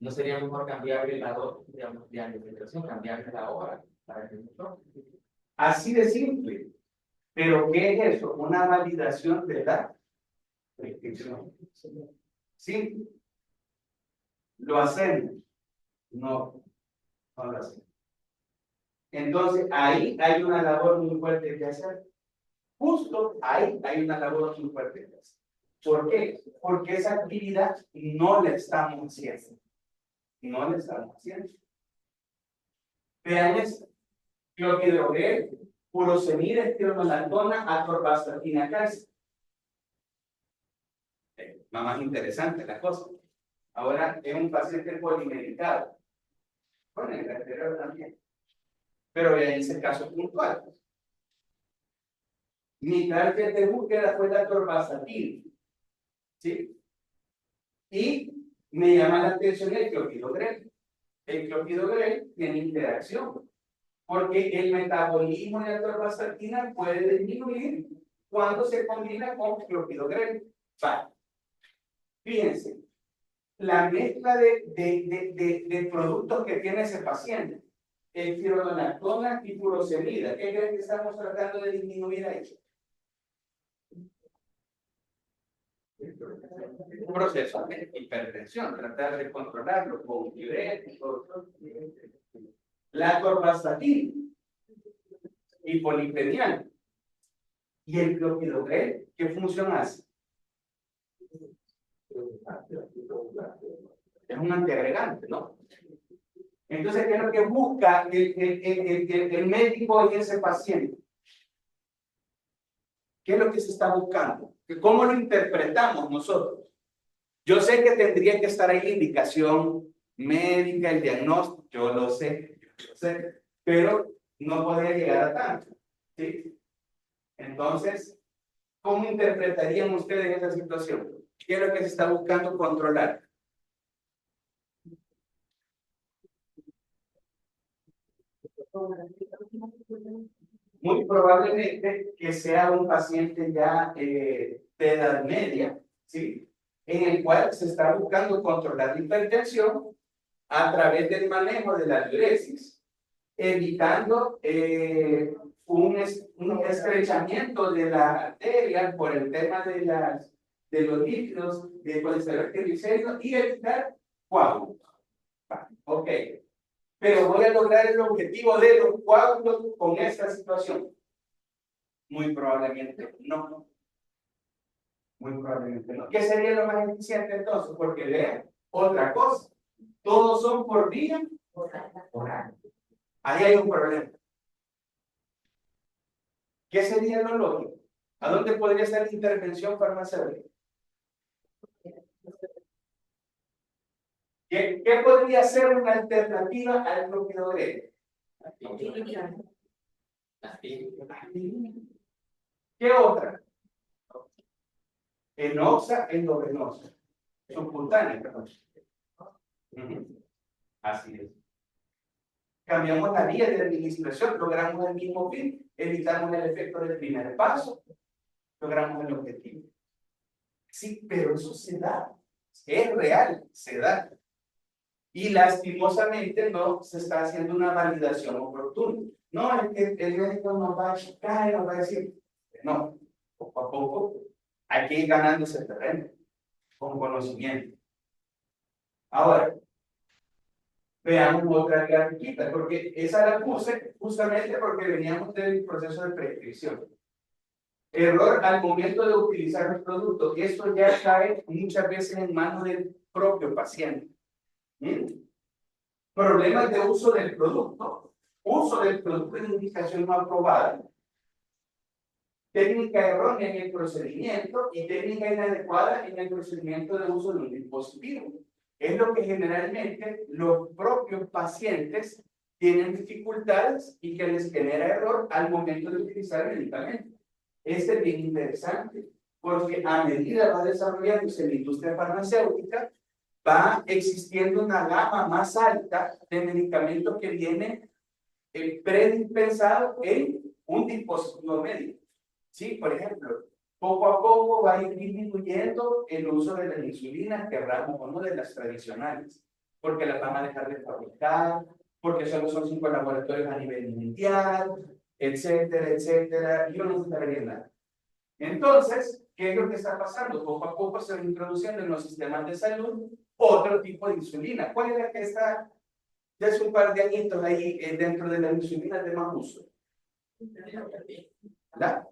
¿No sería mejor cambiarle la dosis, digamos, de administración, cambiarle la hora para que no? Así de simple. ¿Pero qué es eso? Una validación de la prescripción. ¿Sí? ¿Lo hacemos? No, no lo hacemos. Entonces, ahí hay una labor muy fuerte que hacer. Justo ahí hay una labor muy fuerte que hacer. ¿Por qué? Porque esa actividad no la estamos haciendo. No la estamos haciendo. Vean esto. Clopidogrel, furosemida, estironolactona, atorvastatina, calcio. Más interesante la cosa. Ahora es un paciente polimedicado. Bueno, en el anterior también. Pero vean ese caso puntual. Mi target de búsqueda fue la atorvastatina. ¿Sí? Y me llama la atención el clopidogrel. El clopidogrel tiene interacción, porque el metabolismo de la atorvastatina puede disminuir cuando se combina con clopidogrel. Vale. Fíjense, la mezcla de productos que tiene ese paciente, el tironolactona y furosemida, ¿qué creen que estamos tratando de disminuir ahí? Un proceso de hipertensión, tratar de controlarlo con diuréticos, la atorvastatina y polipenial. Y el clopidogrel, ¿qué función hace? Es un antiagregante, ¿no? Entonces, ¿qué es lo que busca el médico en ese paciente? ¿Qué es lo que se está buscando? ¿Cómo lo interpretamos nosotros? Yo sé que tendría que estar ahí la indicación médica, el diagnóstico, yo lo sé, pero no podría llegar a tanto, ¿sí? Entonces, ¿cómo interpretarían ustedes esa situación? ¿Qué es lo que se está buscando controlar? Muy probablemente que sea un paciente ya de edad media, ¿sí? En el cual se está buscando controlar la hipertensión a través del manejo de la diuresis, evitando un estrechamiento de la arteria por el tema de los líquidos, de colesterol triglicéridos y evitar coágulos. Ok. Pero voy a lograr el objetivo de los coágulos con esta situación. Muy probablemente no. Muy probablemente no. ¿Qué sería lo más eficiente entonces? Porque vean, otra cosa. Todos son por vía oral. Ahí hay un problema. ¿Qué sería lo lógico? ¿A dónde podría estar la intervención farmacéutica? ¿Qué podría ser una alternativa al clopidogrel? ¿Qué otra? Enoxa, endovenosa. Subcutánea, perdón. Así es. Cambiamos la vía de administración, logramos el mismo fin, evitamos el efecto del primer paso, logramos el objetivo. Sí, pero eso se da, es real, se da. Y lastimosamente no se está haciendo una validación oportuna. No, es que el médico nos va a checar, nos va a decir, no, poco a poco hay que ir ganando ese terreno con conocimiento. Ahora, veamos otra grafiquita, porque esa la puse justamente porque veníamos del proceso de prescripción. Error al momento de utilizar el producto. Esto ya cae muchas veces en manos del propio paciente. Problemas de uso del producto. Uso del producto en indicación no aprobada. Técnica errónea en el procedimiento y técnica inadecuada en el procedimiento de uso de un dispositivo. Es lo que generalmente los propios pacientes tienen dificultades y que les genera error al momento de utilizar el medicamento. Este es bien interesante, porque a medida va desarrollándose la industria farmacéutica, va existiendo una gama más alta de medicamentos que vienen predispensados en un dispositivo médico. ¿Sí? Por ejemplo, poco a poco va a ir disminuyendo el uso de las insulinas, querramos o no, de las tradicionales, porque las van a dejar de fabricar, porque solo son 5 laboratorios a nivel mundial, etcétera, etcétera, y no se sabría nada. Entonces, ¿qué es lo que está pasando? Poco a poco se va introduciendo en los sistemas de salud otro tipo de insulina. ¿Cuál es la que está ya hace un par de añitos ahí dentro de las insulinas de más uso? ¿La?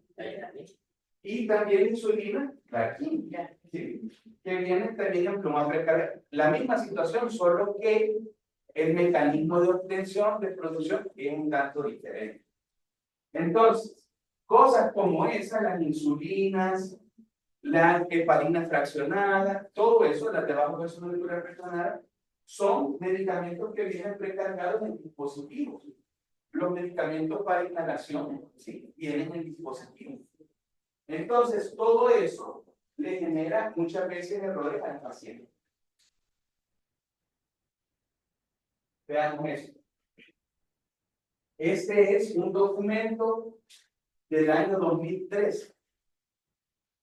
Y también insulina, la química, ¿sí? Que viene también en pluma precarga. La misma situación, solo que el mecanismo de obtención, de producción, es un tanto diferente. Entonces, cosas como esas, las insulinas, la heparina fraccionada, todo eso, las de bajo peso molecular fraccionada, son medicamentos que vienen precargados en dispositivos. Los medicamentos para inhalación, ¿sí? Vienen en dispositivos. Entonces, todo eso le genera muchas veces errores al paciente. Veamos esto. Este es un documento del año 2003.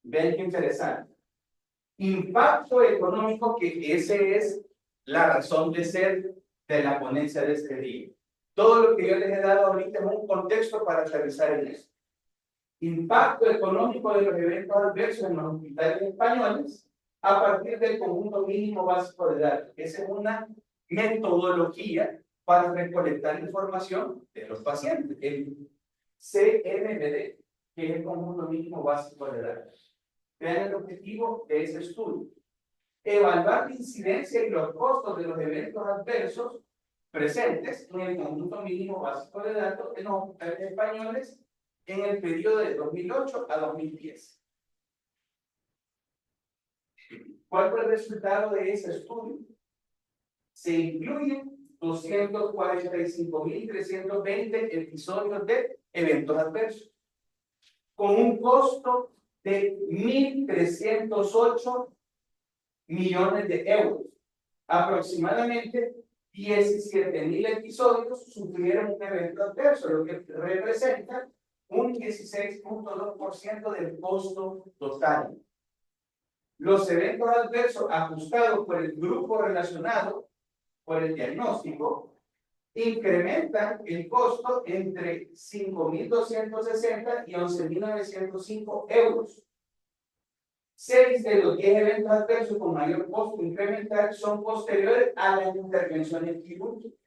Vean qué interesante. Impacto económico, que ese es la razón de ser de la ponencia de este día. Todo lo que yo les he dado ahorita es un contexto para aterrizar en esto. Impacto económico de los eventos adversos en los hospitales españoles a partir del conjunto mínimo básico de datos. Esa es una metodología para recolectar información de los pacientes, el CMBD, que es el conjunto mínimo básico de datos. Vean el objetivo de ese estudio. Evaluar la incidencia y los costos de los eventos adversos presentes en el conjunto mínimo básico de datos en los hospitales españoles en el periodo de 2008 a 2010. ¿Cuál fue el resultado de ese estudio? Se incluyen 245.320 episodios de eventos adversos, con un costo de 1.308 millones de euros. Aproximadamente 17.000 episodios sufrieron un evento adverso, lo que representa un 16.2% del costo total. Los eventos adversos ajustados por el grupo relacionado por el diagnóstico incrementan el costo entre 5.260 y 11.905 euros. 6 de los 10 eventos adversos con mayor costo incremental son posteriores a las intervenciones quirúrgicas.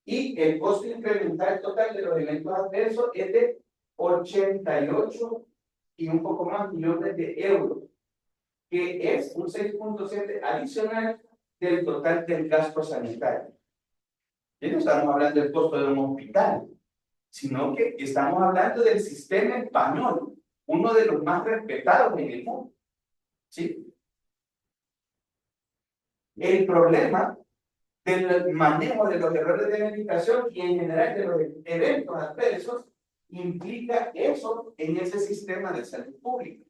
Y el costo incremental total de los eventos adversos es de 88 y un poco más millones de euros, que es un 6.7 adicional del total del gasto sanitario. Y no estamos hablando del costo de un hospital, sino que estamos hablando del sistema español, uno de los más respetados en el mundo. ¿Sí? El problema del manejo de los errores de medicación y en general de los eventos adversos implica eso en ese sistema de salud pública.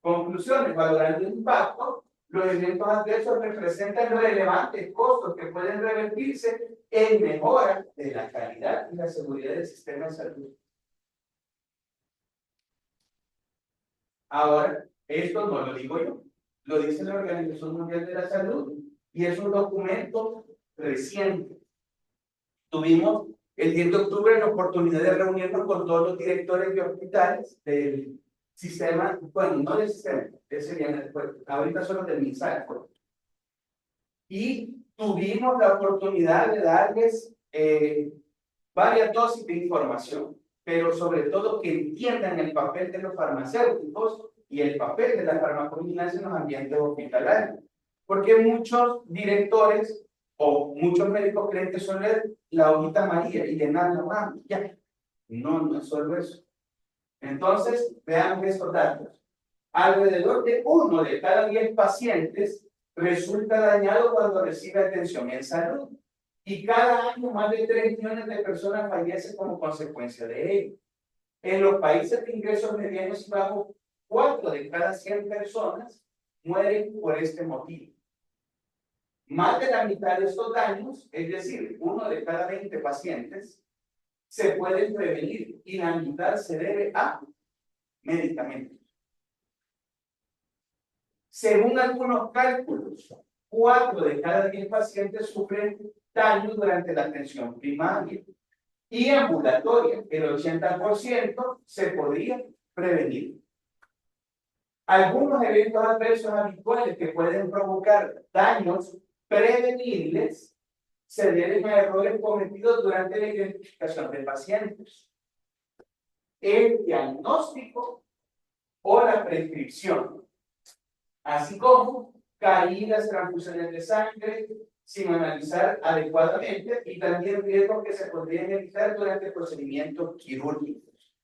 Conclusiones: valorando el impacto, los eventos adversos representan relevantes costos que pueden revertirse en mejora de la calidad y la seguridad del sistema de salud. Ahora, esto no lo digo yo, lo dice la Organización Mundial de la Salud y es un documento reciente. Tuvimos el 10 de octubre la oportunidad de reunirnos con todos los directores de hospitales del sistema, bueno, no del sistema, ese viene después, ahorita solo del MINSAL. Y tuvimos la oportunidad de darles varias dosis de información, pero sobre todo que entiendan el papel de los farmacéuticos y el papel de la farmacovigilancia en los ambientes hospitalarios. Porque muchos directores o muchos médicos creen que solo es la hojita amarilla y llenar la mano. Ya. No, no es solo eso. Entonces, veamos estos datos. Alrededor de 1 de cada 10 pacientes resulta dañado cuando recibe atención en salud. Y cada año más de 3 millones de personas fallecen como consecuencia de ello. En los países de ingresos medianos y bajos, 4 de cada 100 personas mueren por este motivo. Más de la mitad de estos daños, es decir, 1 de cada 20 pacientes, se pueden prevenir y la mitad se debe a medicamentos. Según algunos cálculos, 4 de cada 10 pacientes sufren daños durante la atención primaria y ambulatoria. El 80% se podría prevenir. Algunos eventos adversos habituales que pueden provocar daños prevenibles se deben a errores cometidos durante la identificación de pacientes, el diagnóstico o la prescripción, así como caídas, transfusiones de sangre sin analizar adecuadamente y también riesgos que se podrían evitar durante procedimientos quirúrgicos.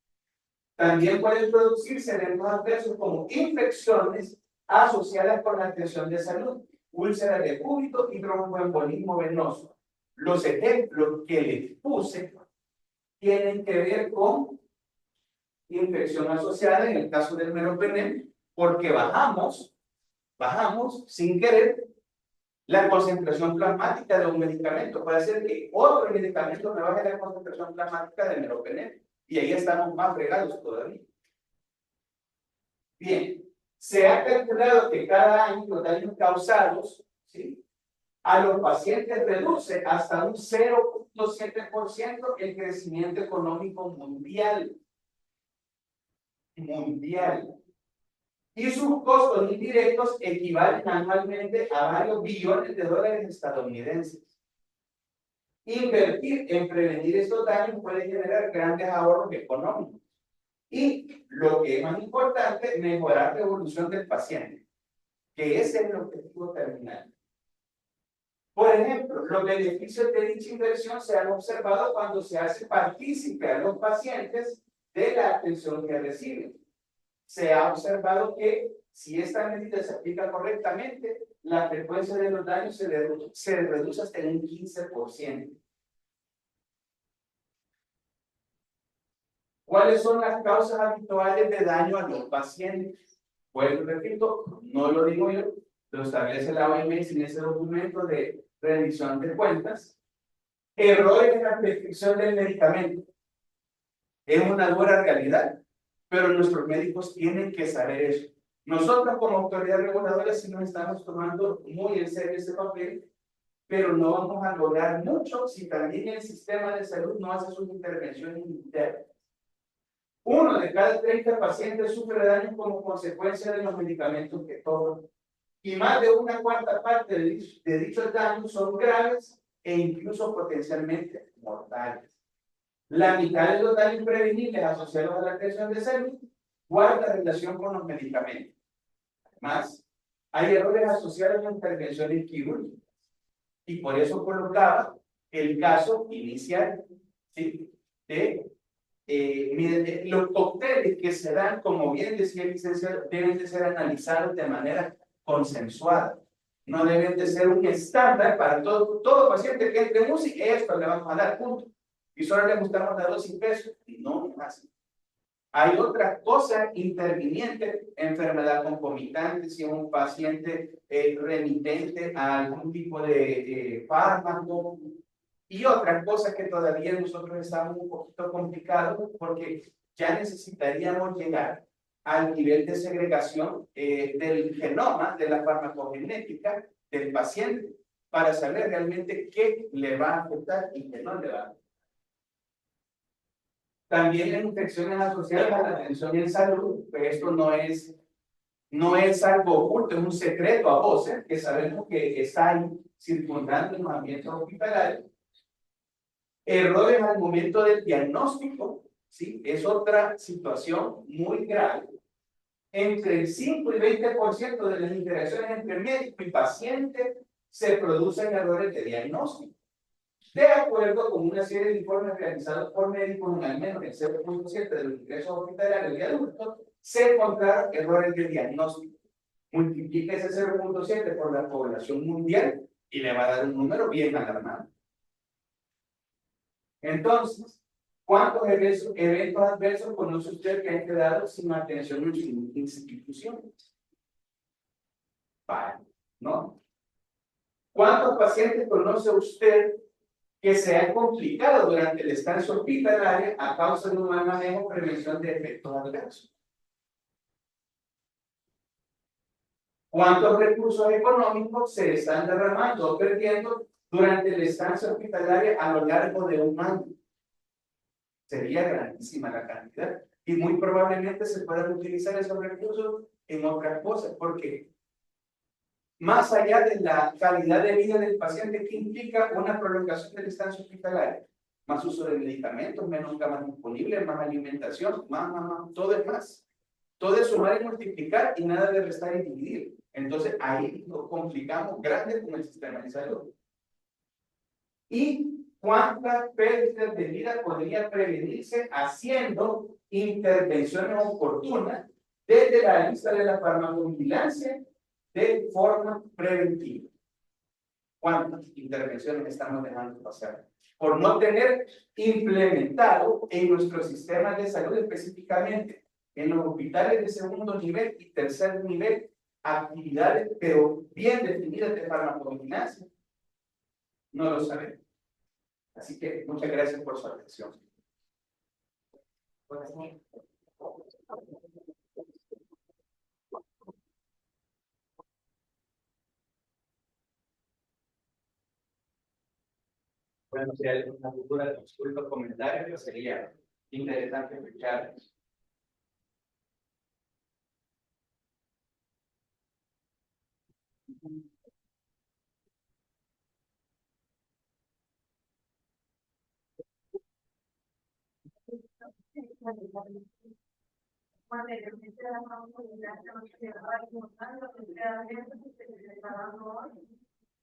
También pueden producirse eventos adversos como infecciones asociadas con la atención de salud, úlceras de cúbito y tromboembolismo venoso. Los ejemplos que les puse tienen que ver con infección asociada, en el caso del meropenem, porque bajamos sin querer la concentración plasmática de un medicamento. Puede ser que otro medicamento me baje la concentración plasmática de meropenem y ahí estamos más fregados todavía. Bien, se ha calculado que cada año los daños causados, ¿sí?, a los pacientes reduce hasta un 0.7% el crecimiento económico mundial. Y sus costos indirectos equivalen anualmente a varios billones de dólares estadounidenses. Invertir en prevenir estos daños puede generar grandes ahorros económicos. Y lo que es más importante, mejorar la evolución del paciente, que ese es el objetivo terminal. Por ejemplo, los beneficios de dicha inversión se han observado cuando se hace partícipe a los pacientes de la atención que reciben. Se ha observado que si esta medida se aplica correctamente, la frecuencia de los daños se reduce hasta en un 15%. ¿Cuáles son las causas habituales de daño a los pacientes? Pues repito, no lo digo yo, lo establece la OMS en ese documento de rendición de cuentas. Errores en la prescripción del medicamento. Es una dura realidad, pero nuestros médicos tienen que saber eso. Nosotros como autoridad reguladora sí nos estamos tomando muy en serio ese papel, pero no vamos a lograr mucho si también el sistema de salud no hace sus intervenciones internas. 1 de cada 30 pacientes sufre daño como consecuencia de los medicamentos que toman. Y más de 1/4 parte de dichos daños son graves e incluso potencialmente mortales. La mitad de los daños prevenibles asociados a la atención de salud guarda relación con los medicamentos. Además, hay errores asociados a intervenciones quirúrgicas. Y por eso colocaba el caso inicial, ¿sí? De los cócteles que se dan, como bien decía el licenciado, deben de ser analizados de manera consensuada. No deben de ser un estándar para todo paciente que entre música, esto le vamos a dar, punto. Y solo le gustamos dar $2 y no es así. Hay otra cosa interviniente, enfermedad concomitante, si un paciente remitente a algún tipo de fármaco, y otras cosas que todavía nosotros estamos un poquito complicados porque ya necesitaríamos llegar al nivel de segregación del genoma, de la farmacogenética del paciente, para saber realmente qué le va a afectar y qué no le va a afectar. También las infecciones asociadas a la atención en salud, pues esto no es algo oculto, es un secreto a voces que sabemos que está ahí circundando en los ambientes hospitalarios. Errores al momento del diagnóstico, ¿sí? Es otra situación muy grave. Entre el 5 y 20% de las interacciones entre médico y paciente se producen errores de diagnóstico. De acuerdo con una serie de informes realizados por médicos, en al menos el 0.7 de los ingresos hospitalarios de adultos, se encontraron errores de diagnóstico. Multiplica ese 0.7 por la población mundial y le va a dar un número bien alarmante. Entonces, ¿cuántos eventos adversos conoce usted que han quedado sin atención en su institución? ¿No? ¿Cuántos pacientes conoce usted que se han complicado durante el estancia hospitalaria a causa de un mal manejo o prevención de efectos adversos? ¿Cuántos recursos económicos se están derramando o perdiendo durante la estancia hospitalaria a lo largo de un año? Sería grandísima la cantidad y muy probablemente se puedan utilizar esos recursos en otras cosas, porque más allá de la calidad de vida del paciente, ¿qué implica una prolongación de la estancia hospitalaria? Más uso de medicamentos, menos camas disponibles, más alimentación, todo es más. Todo es sumar y multiplicar y nada de restar y dividir. Entonces ahí nos complicamos grande con el sistema de salud. ¿Y cuántas pérdidas de vida podría prevenirse haciendo intervenciones oportunas desde la lista de la farmacovigilancia de forma preventiva? ¿Cuántas intervenciones estamos dejando pasar? Por no tener implementado en nuestros sistemas de salud, específicamente en los hospitales de segundo nivel y tercer nivel, actividades, pero bien definidas de farmacovigilancia. No lo sabemos. Así que muchas gracias por su atención. Bueno, si hay alguna futura consulta o comentario, sería interesante escuchar.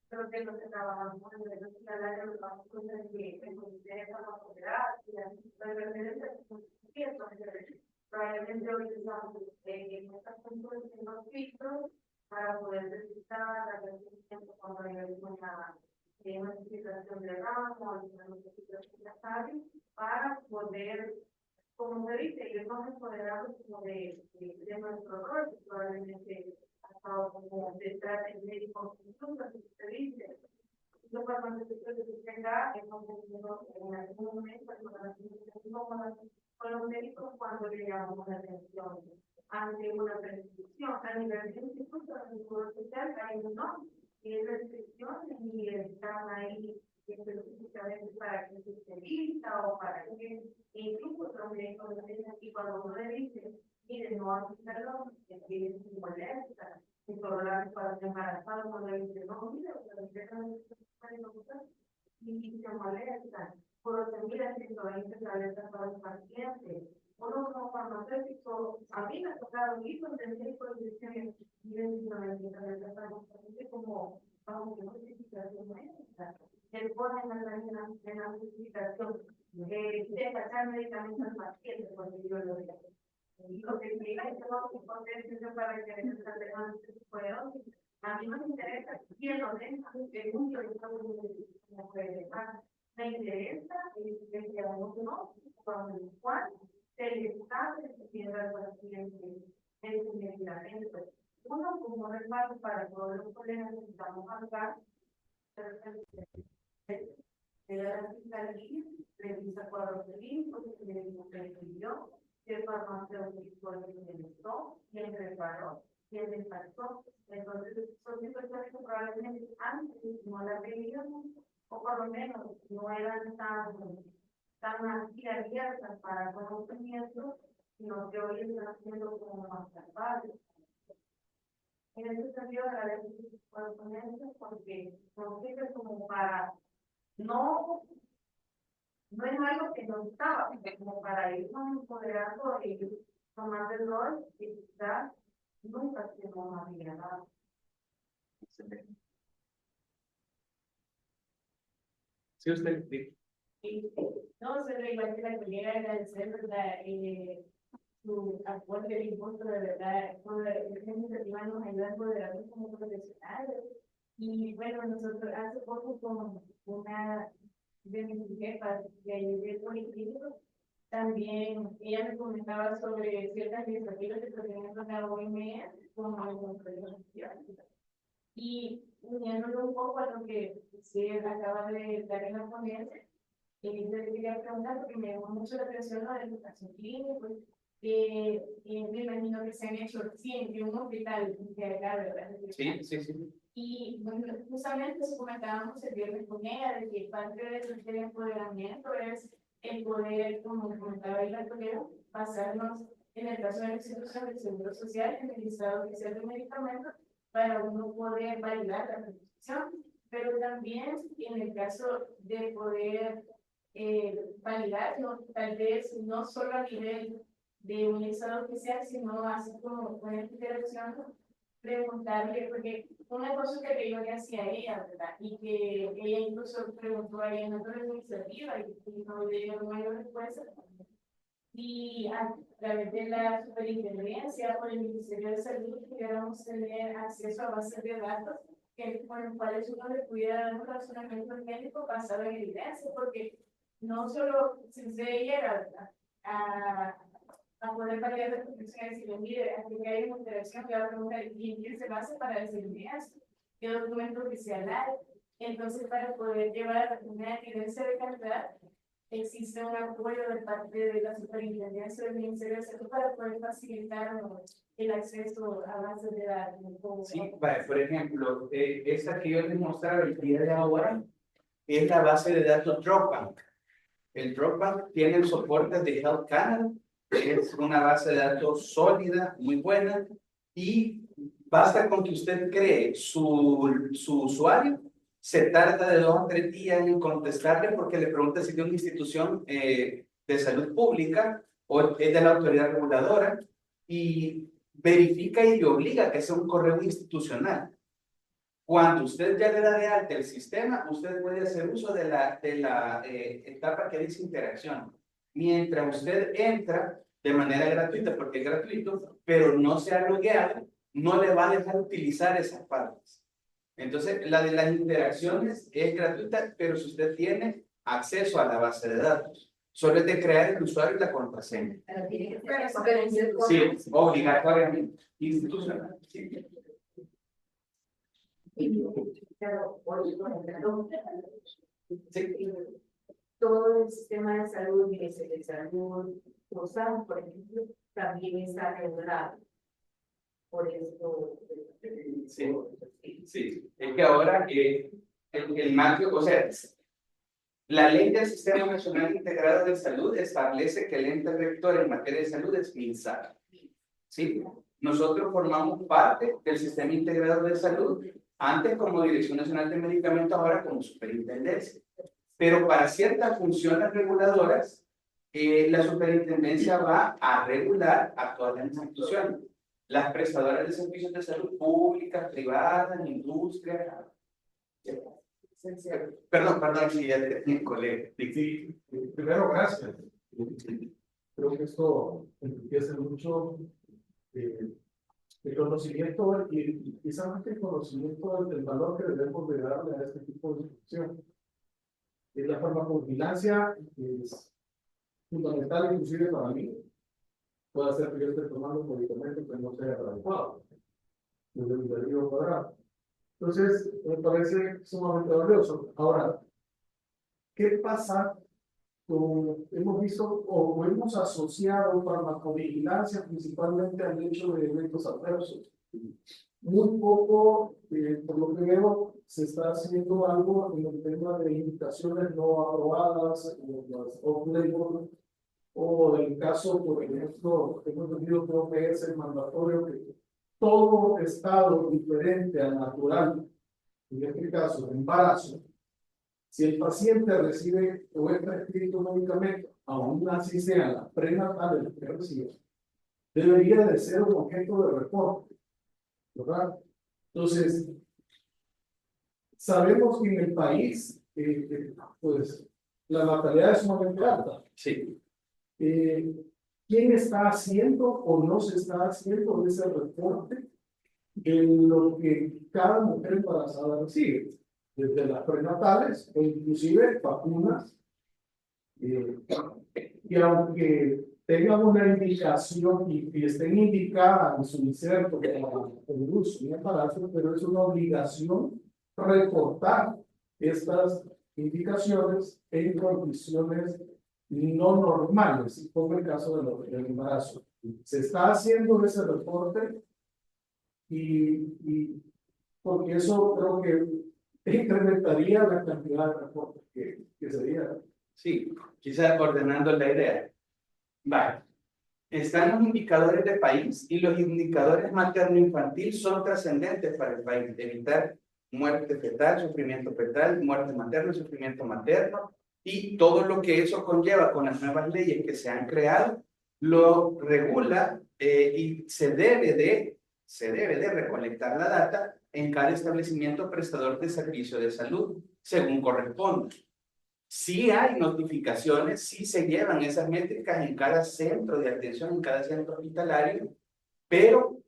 Creo que lo que trabajamos en el hospitalario lo vamos a hacer que el comité de farmacoterapia, probablemente hoy estamos en estas funciones en los filtros para poder detectar la resistencia cuando hay una situación de ramo, una situación para poder, como se dice, irnos empoderados como de nuestro rol, probablemente como detrás del médico, incluso si se dice, yo cuando necesito que se tenga, hemos tenido en algún momento con los médicos cuando le llamamos la atención ante una prescripción. A nivel de instituto, en el Seguro Social, hay uno, y es restricción y están ahí específicamente para que se especializa o para que incluso los médicos y cuando uno le dice, mire, no vamos a hacerlo, que se molesta. Y por la para embarazada cuando le dice, no, mira, y se molesta. Por seguir 120 tabletas para los pacientes. Uno como farmacéutico, a mí me ha tocado ir con el médico de dirección y 120 tabletas para los pacientes como bajo una justificación médica. para que se trate este tipo de dosis. A mí no me interesa quién lo deja, el mundo no puede dejar. Me interesa que seamos no, con el cual se les sabe que tiene el paciente en su medicamento. Uno, como respaldo para todos los problemas que necesitamos hablar, de la fiscalía, revisa cuadros clínicos, que le recibió, qué farmacéutico le implementó, quién preparó, quién le impactó. Entonces, son situaciones que probablemente antes no las veíamos, o por lo menos no eran tan así abiertas para conocimiento, sino que hoy están siendo como más palpables. En ese sentido, agradezco por ponerse porque nos sirve como para no es algo que no estaba, como para irnos empoderando y tomando el rol que quizás nunca se nos había dado. Sí, usted. Sí. No, se lo igual que la colega, agradecer, ¿verdad? Su aporte de impulso, de verdad, toda esta iniciativa nos ayuda a empoderarnos como profesionales. Y bueno, nosotros hace poco con una de mis jefas de ahí del Policlínico, también ella me comentaba sobre ciertas iniciativas que se tenían con la OMS, como el control de. Y uniéndolo un poco a lo que se acaba de dar en la ponencia, le quería preguntar, porque me llamó mucho la atención lo de la educación clínica, me imagino que se han hecho siempre en un hospital de acá, ¿verdad? Sí, sí, sí. Y bueno, justamente eso comentábamos el viernes con ella, de que parte del empoderamiento es el poder, como comentaba ahí la colega, pasarnos, en el caso de la institución del Seguro Social, en el listado oficial de medicamentos, para uno poder validar la prescripción, pero también en el caso de poder validar, ¿no? Tal vez no solo a nivel de un listado oficial, sino así como una interacción, preguntarle, porque una cosa que yo le hacía a ella, ¿verdad? Y que ella incluso preguntó a ella en otra iniciativa y no le dio mayor respuesta. Y a través de la superintendencia o el Ministerio de Salud pudiéramos tener acceso a bases de datos con los cuales uno le pudiera dar un razonamiento médico basado en evidencia, porque no solo si se llega a poder validar la protección y decir, mire, aquí hay una interacción, que va a preguntar, ¿y en qué se basa para decirme eso? ¿Qué documento oficial hay? Entonces, para poder llevar una evidencia de calidad, existe un apoyo de parte de la superintendencia del Ministerio de Salud para poder facilitar el acceso a bases de datos. Sí, vale, por ejemplo, esta que yo les mostraba el día de ahora es la base de datos Dropbank. El Dropbank tiene el soporte de Health Canada, es una base de datos sólida, muy buena, y basta con que usted cree su usuario, se tarda de 2 a 3 días en contestarle porque le pregunta si es de una institución de salud pública o es de la autoridad reguladora, y verifica y le obliga a que sea un correo institucional. Cuando usted ya le da de alta el sistema, usted puede hacer uso de la etapa que dice interacción. Mientras usted entra de manera gratuita, porque es gratuito, pero no se ha logueado, no le va a dejar utilizar esas partes. Entonces, la de las interacciones es gratuita, pero si usted tiene acceso a la base de datos, solo es de crear el usuario y la contraseña. Sí, obligatoriamente, institucional. Sí. Todo el sistema de salud, de salud, COSAM, por ejemplo, también está regulado. Por eso. Sí, sí. Es que ahora el marco, o sea, la ley del Sistema Nacional Integrado de Salud establece que el ente rector en materia de salud es MINSAL. Sí, nosotros formamos parte del Sistema Integrado de Salud, antes como Dirección Nacional de Medicamentos, ahora como superintendencia. Pero para ciertas funciones reguladoras, la superintendencia va a regular a todas las instituciones. Las prestadoras de servicios de salud públicas, privadas, industria. Perdón, si ya tenía colega. Sí. Primero, gracias. Creo que esto enriquece mucho El conocimiento y quizás el conocimiento del valor que debemos de darle a este tipo de instrucción. La farmacovigilancia es fundamental inclusive para mí. Puede ser que yo esté tomando un medicamento que no sea adecuado, desde mi periodo cuadrado. Entonces, me parece sumamente valioso. Ahora, ¿qué pasa hemos visto o hemos asociado farmacovigilancia principalmente al hecho de eventos adversos? Muy poco, por lo que veo, se está haciendo algo en el tema de indicaciones no aprobadas, las off-label, o en el caso, por ejemplo, hemos tenido, creo que es el mandatorio que todo estado diferente al natural, en este caso, el embarazo, si el paciente recibe o es prescrito un medicamento, aún así sea la prenatal el que recibe, debería de ser un objeto de reporte, ¿verdad? Entonces, sabemos que en el país, pues, la natalidad es sumamente alta. Sí. ¿Quién está haciendo o no se está haciendo ese reporte de lo que cada mujer embarazada recibe? Desde las prenatales o inclusive vacunas, y aunque tengan una indicación y estén indicadas en su inserto para el uso y embarazo, pero es una obligación reportar estas indicaciones en condiciones no normales, como el caso del embarazo. Se está haciendo ese reporte y porque eso creo que incrementaría la cantidad de reportes que sería. Sí, quizás ordenando la idea. Vale. Están los indicadores de país y los indicadores materno-infantil son trascendentes para el país. Evitar muerte fetal, sufrimiento fetal, muerte materna, sufrimiento materno y todo lo que eso conlleva con las nuevas leyes que se han creado, lo regula y se debe de recolectar la data en cada establecimiento prestador de servicio de salud, según corresponda. Sí hay notificaciones, sí se llevan esas métricas en cada centro de atención, en cada centro hospitalario, pero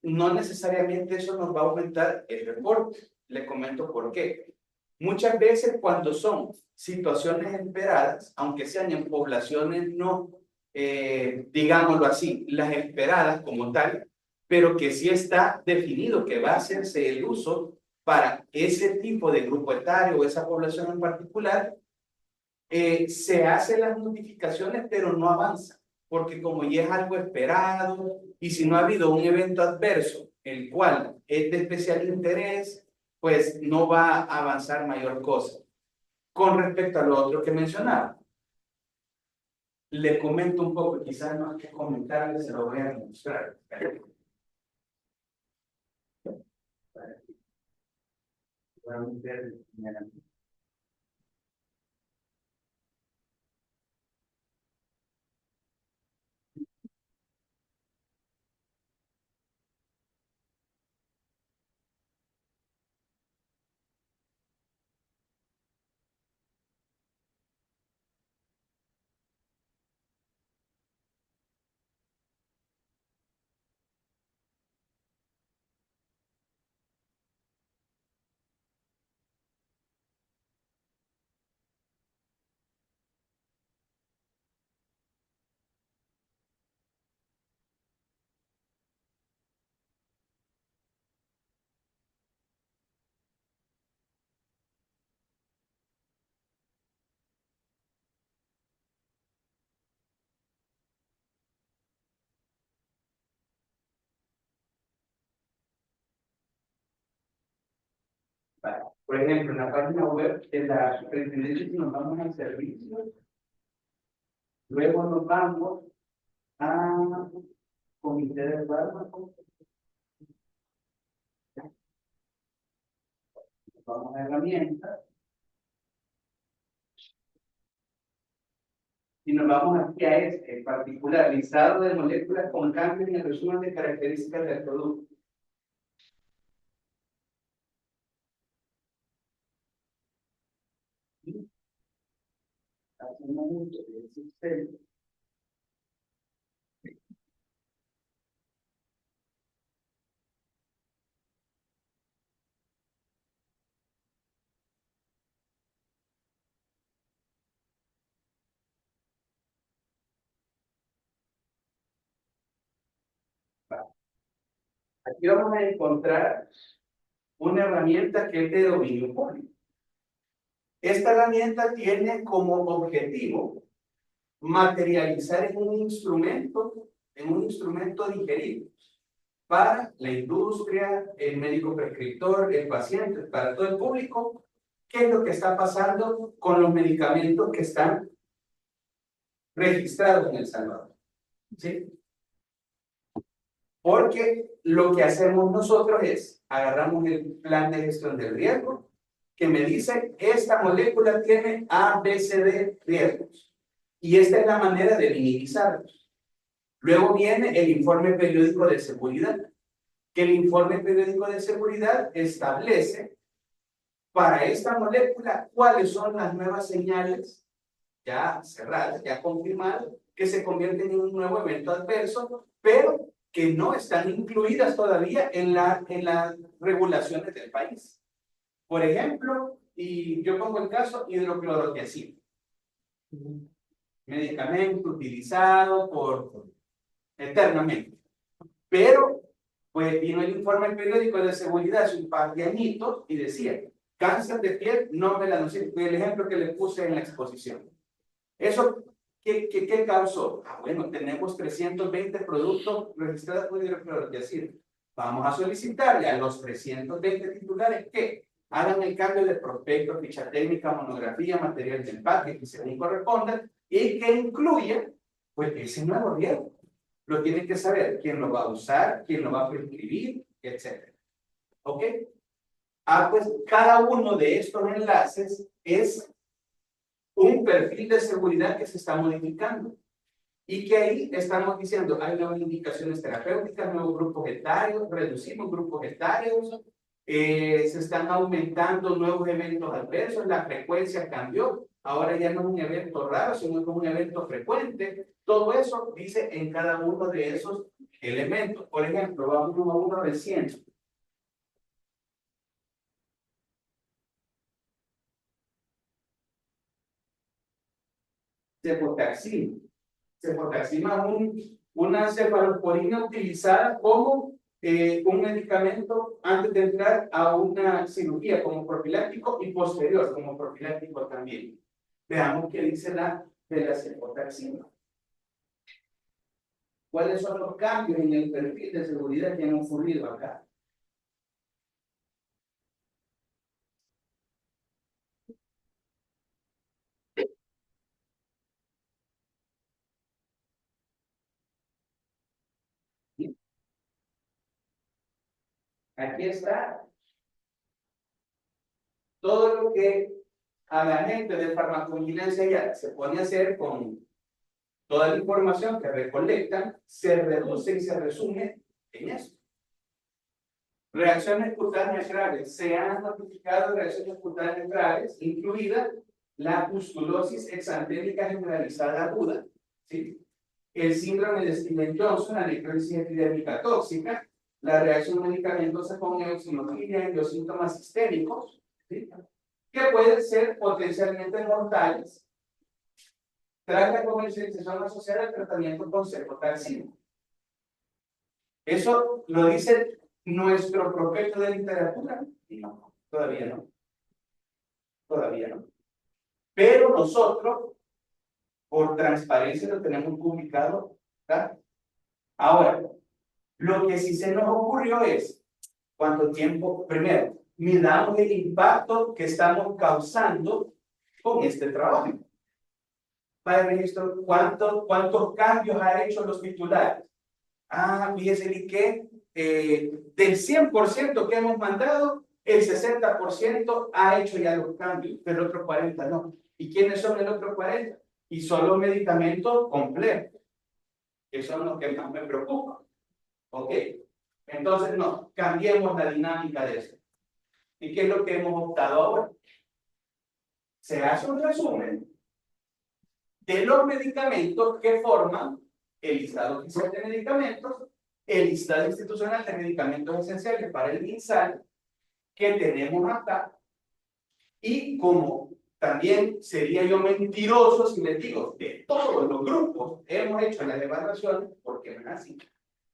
no necesariamente eso nos va a aumentar el reporte. Le comento por qué. Muchas veces cuando son situaciones esperadas, aunque sean en poblaciones no, digámoslo así, las esperadas como tal, pero que sí está definido que va a hacerse el uso para ese tipo de grupo etario o esa población en particular, se hacen las notificaciones, pero no avanza, porque como ya es algo esperado, y si no ha habido un evento adverso, el cual es de especial interés, pues no va a avanzar mayor cosa. Con respecto a lo otro que mencionaba, le comento un poco, quizás no hay que comentarle, se lo voy a mostrar. Voy a meter primeramente. Vale. Por ejemplo, en la página web de la superintendencia, si nos vamos al servicio, luego nos vamos a comité de fármacos, vamos a herramientas y nos vamos aquí a este, en particular, listado de moléculas con cambios en el resumen de características del producto. Hace un momento del sistema. Aquí vamos a encontrar una herramienta que es de dominio público. Esta herramienta tiene como objetivo materializar en un instrumento digerible para la industria, el médico prescriptor, el paciente, para todo el público, qué es lo que está pasando con los medicamentos que están registrados en El Salvador. ¿Sí? Porque lo que hacemos nosotros es, agarramos el plan de gestión del riesgo, que me dice, esta molécula tiene A, B, C, D riesgos. Y esta es la manera de minimizarlos. Luego viene el informe periódico de seguridad, que el informe periódico de seguridad establece para esta molécula cuáles son las nuevas señales ya cerradas, ya confirmadas, que se convierten en un nuevo evento adverso, pero que no están incluidas todavía en las regulaciones del país. Por ejemplo, y yo pongo el caso hidroclorotiazida, medicamento utilizado eternamente, pero pues vino el informe periódico de seguridad hace un par de añitos y decía, cáncer de piel no melanocítico, el ejemplo que le puse en la exposición. Eso, ¿qué causó? Bueno, tenemos 320 productos registrados por hidroclorotiazida. Vamos a solicitarle a los 320 titulares que hagan el cambio de prospecto, ficha técnica, monografía, material de empaque, que según corresponda, y que incluya, pues, ese nuevo riesgo. Lo tiene que saber quién lo va a usar, quién lo va a prescribir, etc. ¿Ok? Pues cada uno de estos enlaces es un perfil de seguridad que se está modificando y que ahí estamos diciendo, hay nuevas indicaciones terapéuticas, nuevos grupos etarios, reducimos grupos etarios, se están aumentando nuevos eventos adversos, la frecuencia cambió, ahora ya no es un evento raro, sino que es un evento frecuente. Todo eso dice en cada uno de esos elementos. Por ejemplo, vamos a uno reciente. Cefotaxima. Cefotaxima es una cefalosporina utilizada como un medicamento antes de entrar a una cirugía como profiláctico y posterior como profiláctico también. Veamos qué dice de la cefotaxima. ¿Cuáles son los cambios en el perfil de seguridad que han ocurrido acá? Aquí está todo lo que a la gente de farmacovigilancia ya se pone a hacer con toda la información que recolectan, se reduce y se resume en eso. Reacciones cutáneas graves. Se han notificado reacciones cutáneas graves, incluida la pustulosis exantérica generalizada aguda, ¿sí? El síndrome de Stevens-Johnson, la necrosis epidérmica tóxica, la reacción medicamentosa con eosinofilia y los síntomas sistémicos, ¿sí? Que pueden ser potencialmente mortales tras la comercialización asociada al tratamiento con cefotaxima. Eso lo dice nuestro prospecto de literatura. No, todavía no. Todavía no. Pero nosotros, por transparencia, lo tenemos publicado, ¿verdad? Ahora, lo que sí se nos ocurrió es, ¿cuánto tiempo? Primero, midamos el impacto que estamos causando con este trabajo. Para el registro, ¿cuántos cambios ha hecho los titulares? Fíjese que del 100% que hemos mandado, el 60% ha hecho ya los cambios, pero el otro 40% no. ¿Y quiénes son el otro 40%? Y son los medicamentos complejos, que son los que más me preocupan. ¿Ok? Entonces, no, cambiemos la dinámica de eso. ¿Y qué es lo que hemos optado ahora? Se hace un resumen de los medicamentos que forman el listado oficial de medicamentos, el listado institucional de medicamentos esenciales para el MinSal que tenemos acá, y como también sería yo mentiroso si les digo de todos los grupos hemos hecho las evaluaciones, porque no es así.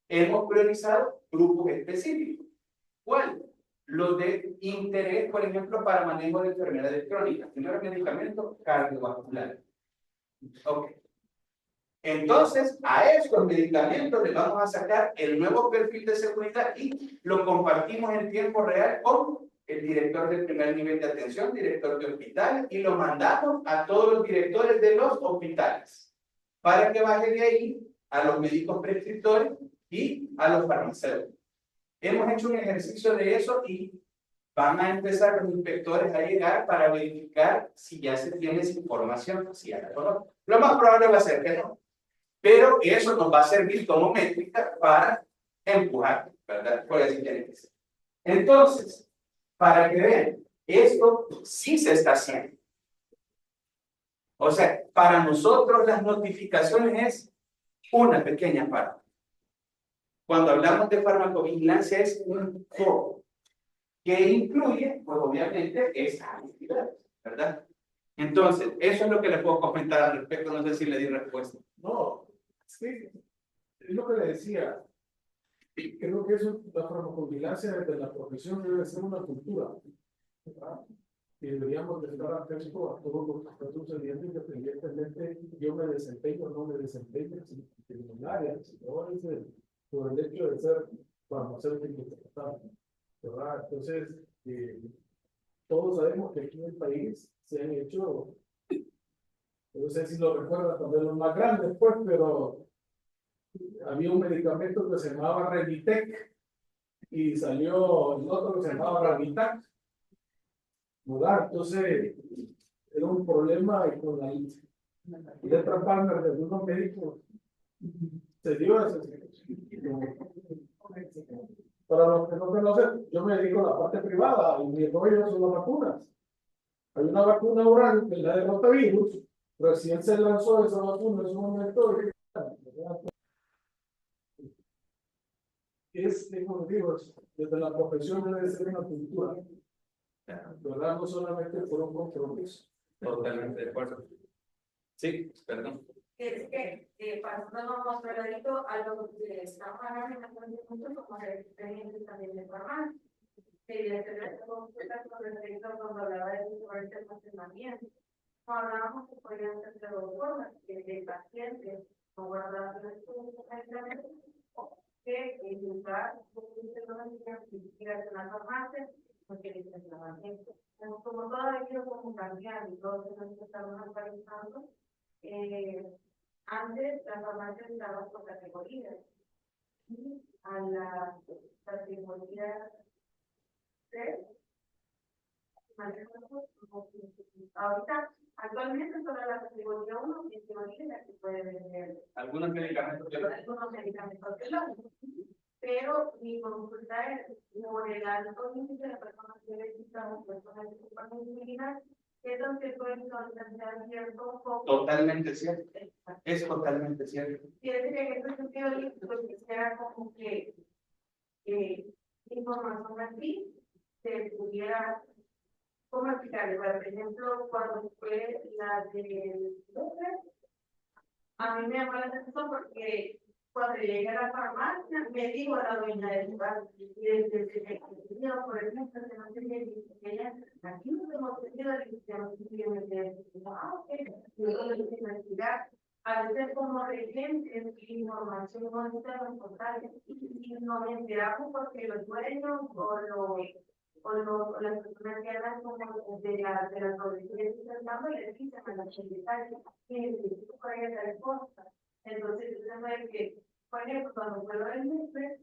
hemos priorizado grupos específicos. ¿Cuál? Los de interés, por ejemplo, para manejo de enfermedades crónicas. Primero, medicamentos cardiovasculares. Ok. Entonces, a estos medicamentos le vamos a sacar el nuevo perfil de seguridad y lo compartimos en tiempo real con el director del primer nivel de atención, director de hospital, y lo mandamos a todos los directores de los hospitales para que baje de ahí a los médicos prescriptores y a los farmacéuticos. Hemos hecho un ejercicio de eso y van a empezar los inspectores a llegar para verificar si ya se tiene esa información, si ya la conocen. Lo más probable va a ser que no. Pero eso nos va a servir como métrica para empujar, ¿verdad? Por así tiene que ser. Entonces, para que vean, esto sí se está haciendo. O sea, para nosotros las notificaciones es una pequeña parte. Cuando hablamos de farmacovigilancia es un poco que incluye, pues obviamente, esa actividad, ¿verdad? Entonces, eso es lo que le puedo comentar al respecto, no sé si le di respuesta. No, sí, es lo que le decía. Creo que eso, la farmacovigilancia desde la profesión debe ser una cultura, ¿verdad? Y deberíamos de estar atentos a todo lo que está sucediendo, independientemente yo me desempeño o no me desempeño en un área, sino por el hecho de ser farmacéutico, ¿verdad? Entonces, todos sabemos que aquí en el país se han hecho, no sé si lo recuerdan, también los más grandes, pues, pero había un medicamento que se llamaba Revitec y salió el otro que se llamaba Ravitac, ¿verdad? Entonces, era un problema y con la letra partner de algunos médicos se dio esa situación. Para los que no conocen, yo me dedico a la parte privada y mi rollo son las vacunas. Hay una vacuna oral que es la de rotavirus, recién se lanzó esa vacuna en su momento. Como digo, desde la profesión debe ser una cultura, ¿verdad? No solamente por un compromiso. Totalmente de acuerdo. Sí, perdón. Es que pasándonos pegadito a lo que estamos hablando mucho como experiencia también de farmacia. Evidentemente, con respecto cuando hablaba de diferentes almacenamiento, hablábamos que podrían ser de dos formas, que el paciente no guardaba medicamentos que buscar en la farmacia porque le tratamiento. Como todo ha ido como cambiando y todo se estamos actualizando, antes la farmacia estaba por categorías y a la categoría 3 ahorita actualmente solo la categoría 1 es teoría la que puede vender algunos medicamentos biológicos, pero mi consulta es por el alto índice de personas que necesitan personas que ocupan insulina, que donde pueden solicitar cierto foco. Totalmente cierto. Es totalmente cierto. Quiere decir que en ese sentido, pues quisiera como que información así se pudiera, ¿cómo explicarle? Por ejemplo, cuando fue la del mujer, a mí me llamó la atención porque cuando llegué a la farmacia, me dijo a la dueña del lugar, y desde que me por ejemplo, que no tenía que ella, aquí no hemos tenido la decisión, ok, luego le dije investigar, a veces como regentes, información no está en los portales, y nos enteramos porque los dueños o las personas que hablan como de la población que están dando, le dicen a la secretaria, que necesito para ir a tal cosa. Entonces, es que, por ejemplo, cuando fue lo del MISPE,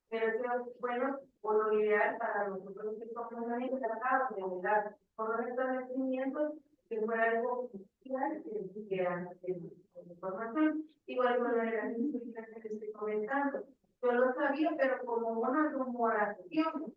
pero bueno, o lo ideal para nosotros que somos muy encargados de hablar con los establecimientos, que fuera algo oficial, que quieran información. Igual con la de las instituciones que les estoy comentando. Yo lo sabía, pero como una rumoración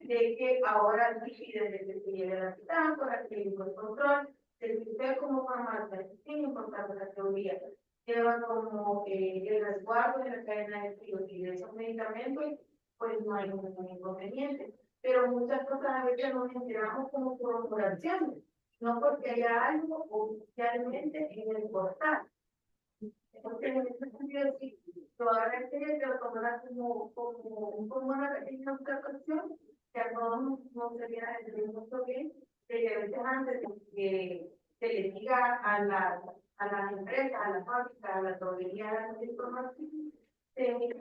de que ahora sí, desde que se lleve la bitácora, que el control, que usted como farmacia, es muy importante la teoría, lleva como el resguardo de la cadena de frío y de esos medicamentos, pues no hay ningún inconveniente. Pero muchas cosas a veces nos enteramos como corporaciones, no porque haya algo oficialmente en el portal. Porque en ese sentido, sí, probablemente lo tomará como una pequeña observación que a todos nos sería mucho bien, de que a veces antes de que se le diga a las empresas, a las fábricas, a la tubería de información, se emiten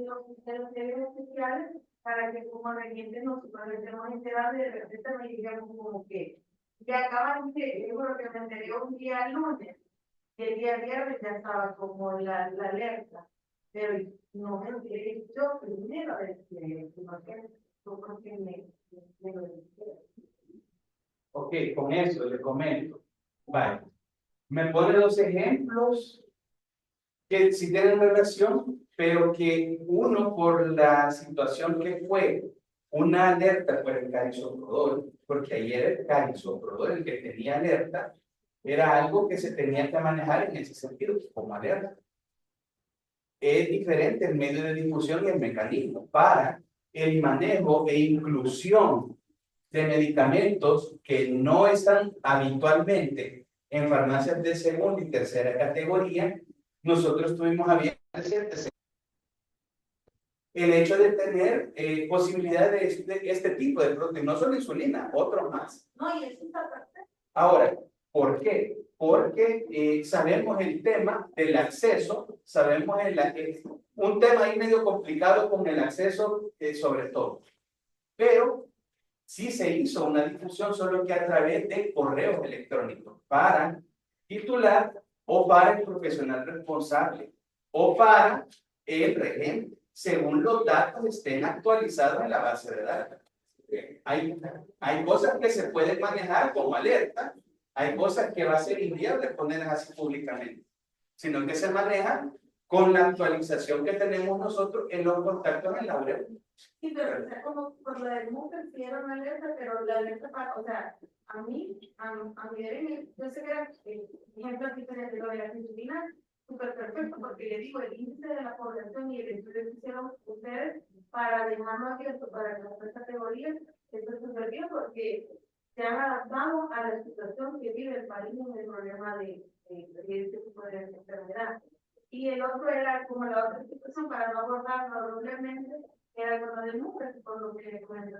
los medios especiales para que como residentes nosotros estemos enterados y de repente nos digamos como que ya acaban de, yo creo que me enteré un día lunes, y el día viernes ya estaba como la alerta, pero no me enteré yo primero de que no sé, yo creo que me lo dijeron. Ok, con eso le comento. Vale. Me pone dos ejemplos que sí tienen relación, pero que uno por la situación que fue una alerta por el carisoprodol, porque ayer el carisoprodol, el que tenía alerta, era algo que se tenía que manejar en ese sentido, como alerta. Es diferente el medio de difusión y el mecanismo para el manejo e inclusión de medicamentos que no están habitualmente en farmacias de segunda y tercera categoría. Nosotros tuvimos a bien el hecho de tener posibilidad de este tipo de productos, no solo insulina, otros más. No, y eso está perfecto. Ahora, ¿por qué? Porque sabemos el tema del acceso, sabemos un tema ahí medio complicado con el acceso sobre todo, pero sí se hizo una difusión solo que a través de correos electrónicos para titular o para el profesional responsable o para el regente, según los datos estén actualizados en la base de datos. Hay cosas que se pueden manejar como alerta, hay cosas que va a ser inviable ponerlas así públicamente, sino que se manejan con la actualización que tenemos nosotros en los contactos en la web. Sí, pero o sea, como por la del MUFER sí era una alerta, pero la alerta para, o sea, a mí, yo sé que era, ejemplo, diferente lo de la insulina, súper perfecto, porque le digo, el índice de la población y el estudio que hicieron ustedes para dejarlo abierto para las tres categorías, eso es súper bien, porque se han adaptado a la situación que vive el país en el problema de este tipo de enfermedad. Y el otro era como la otra situación, para no abordarlo doblemente, era con lo del número, por lo que comento,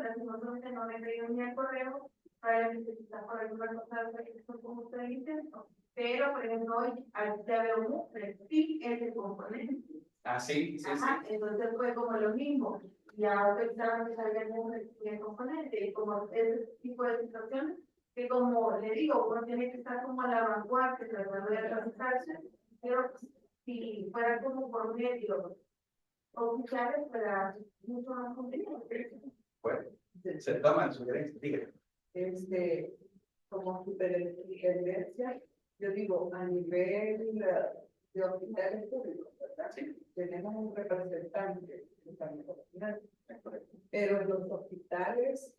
lastimosamente no me he pedido ni el correo para necesitar por alguna cosa que como ustedes dicen, pero por ejemplo hoy ya veo número, sí es el componente. Ah, sí, sí, Ajá, sí. entonces fue como lo mismo, ya pensaban que salía el número y el componente, y como ese tipo de situaciones, que como le digo, uno tiene que estar como a la vanguardia, tratando de actualizarse, pero si fuera como por medio oficiales para mucho más contenido. Bueno, se toman sugerencias, dígame. Como supervivencia, yo digo, a nivel de hospitales públicos, ¿verdad? Sí. Tenemos un representante de salud hospital, pero en los hospitales,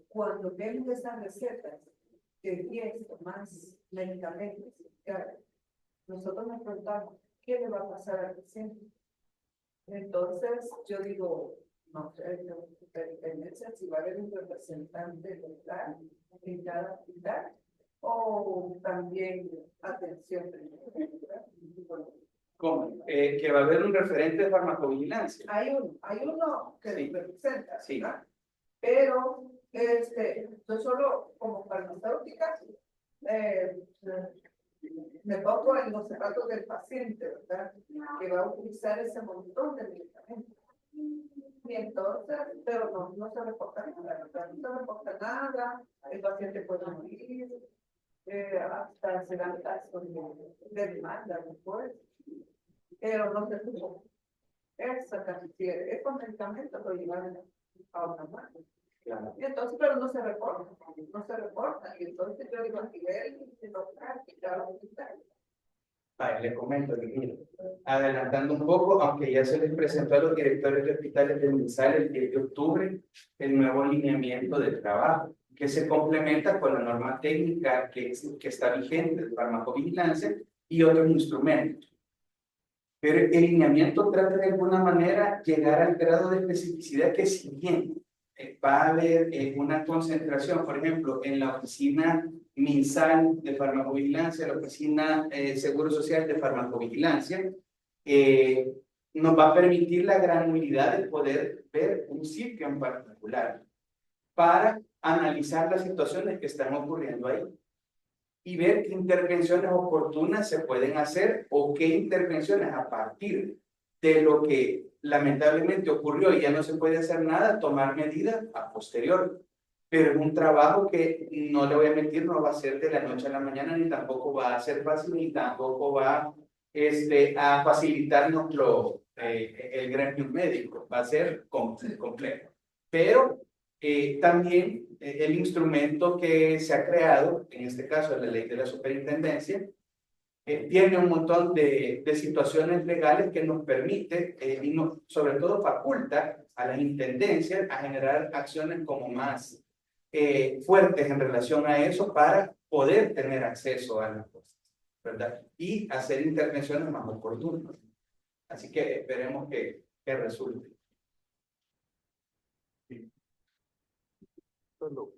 cuando vemos esas recetas de 10 o más medicamentos, nosotros nos preguntamos, ¿qué le va a pasar al paciente? Entonces, yo digo, no sé, si va a haber un representante local en cada hospital o también atención. ¿Cómo? Que va a haber un referente de farmacovigilancia. Hay uno que Sí. representa, Sí. ¿verdad? Pero yo solo como farmacéutica me pongo en los zapatos del paciente, ¿verdad? Que va a utilizar ese montón de medicamentos. Y entonces, pero no se reporta nada, ¿verdad? No se reporta nada, el paciente puede morir, hasta se dan casos de demanda después, pero no se supo. Esa cantidad, esos medicamentos lo llevan a una mano. Claro. Y entonces, pero no se reporta, y entonces yo digo a nivel local y cada hospital. Vale, le comento, mire, adelantando un poco, aunque ya se les presentó a los directores de hospitales del MINSAL el 10 de octubre el nuevo lineamiento de trabajo, que se complementa con la norma técnica que está vigente de farmacovigilancia y otros instrumentos. Pero el lineamiento trata de alguna manera llegar al grado de especificidad que si bien va a haber una concentración, por ejemplo, en la oficina MinSal de farmacovigilancia, la oficina Seguro Social de farmacovigilancia, nos va a permitir la granularidad de poder ver un sitio en particular para analizar las situaciones que están ocurriendo ahí y ver qué intervenciones oportunas se pueden hacer o qué intervenciones a partir de lo que lamentablemente ocurrió y ya no se puede hacer nada, tomar medidas a posterior. Pero es un trabajo que no le voy a mentir, no va a ser de la noche a la mañana, ni tampoco va a ser fácil, ni tampoco va a facilitarnos el gremio médico, va a ser complejo. Pero también el instrumento que se ha creado, en este caso la ley de la superintendencia, tiene un montón de situaciones legales que nos permite y sobre todo faculta a las intendencias a generar acciones como más fuertes en relación a eso para poder tener acceso a las cosas, ¿verdad? Y hacer intervenciones más oportunas. Así que esperemos que resulte. Solo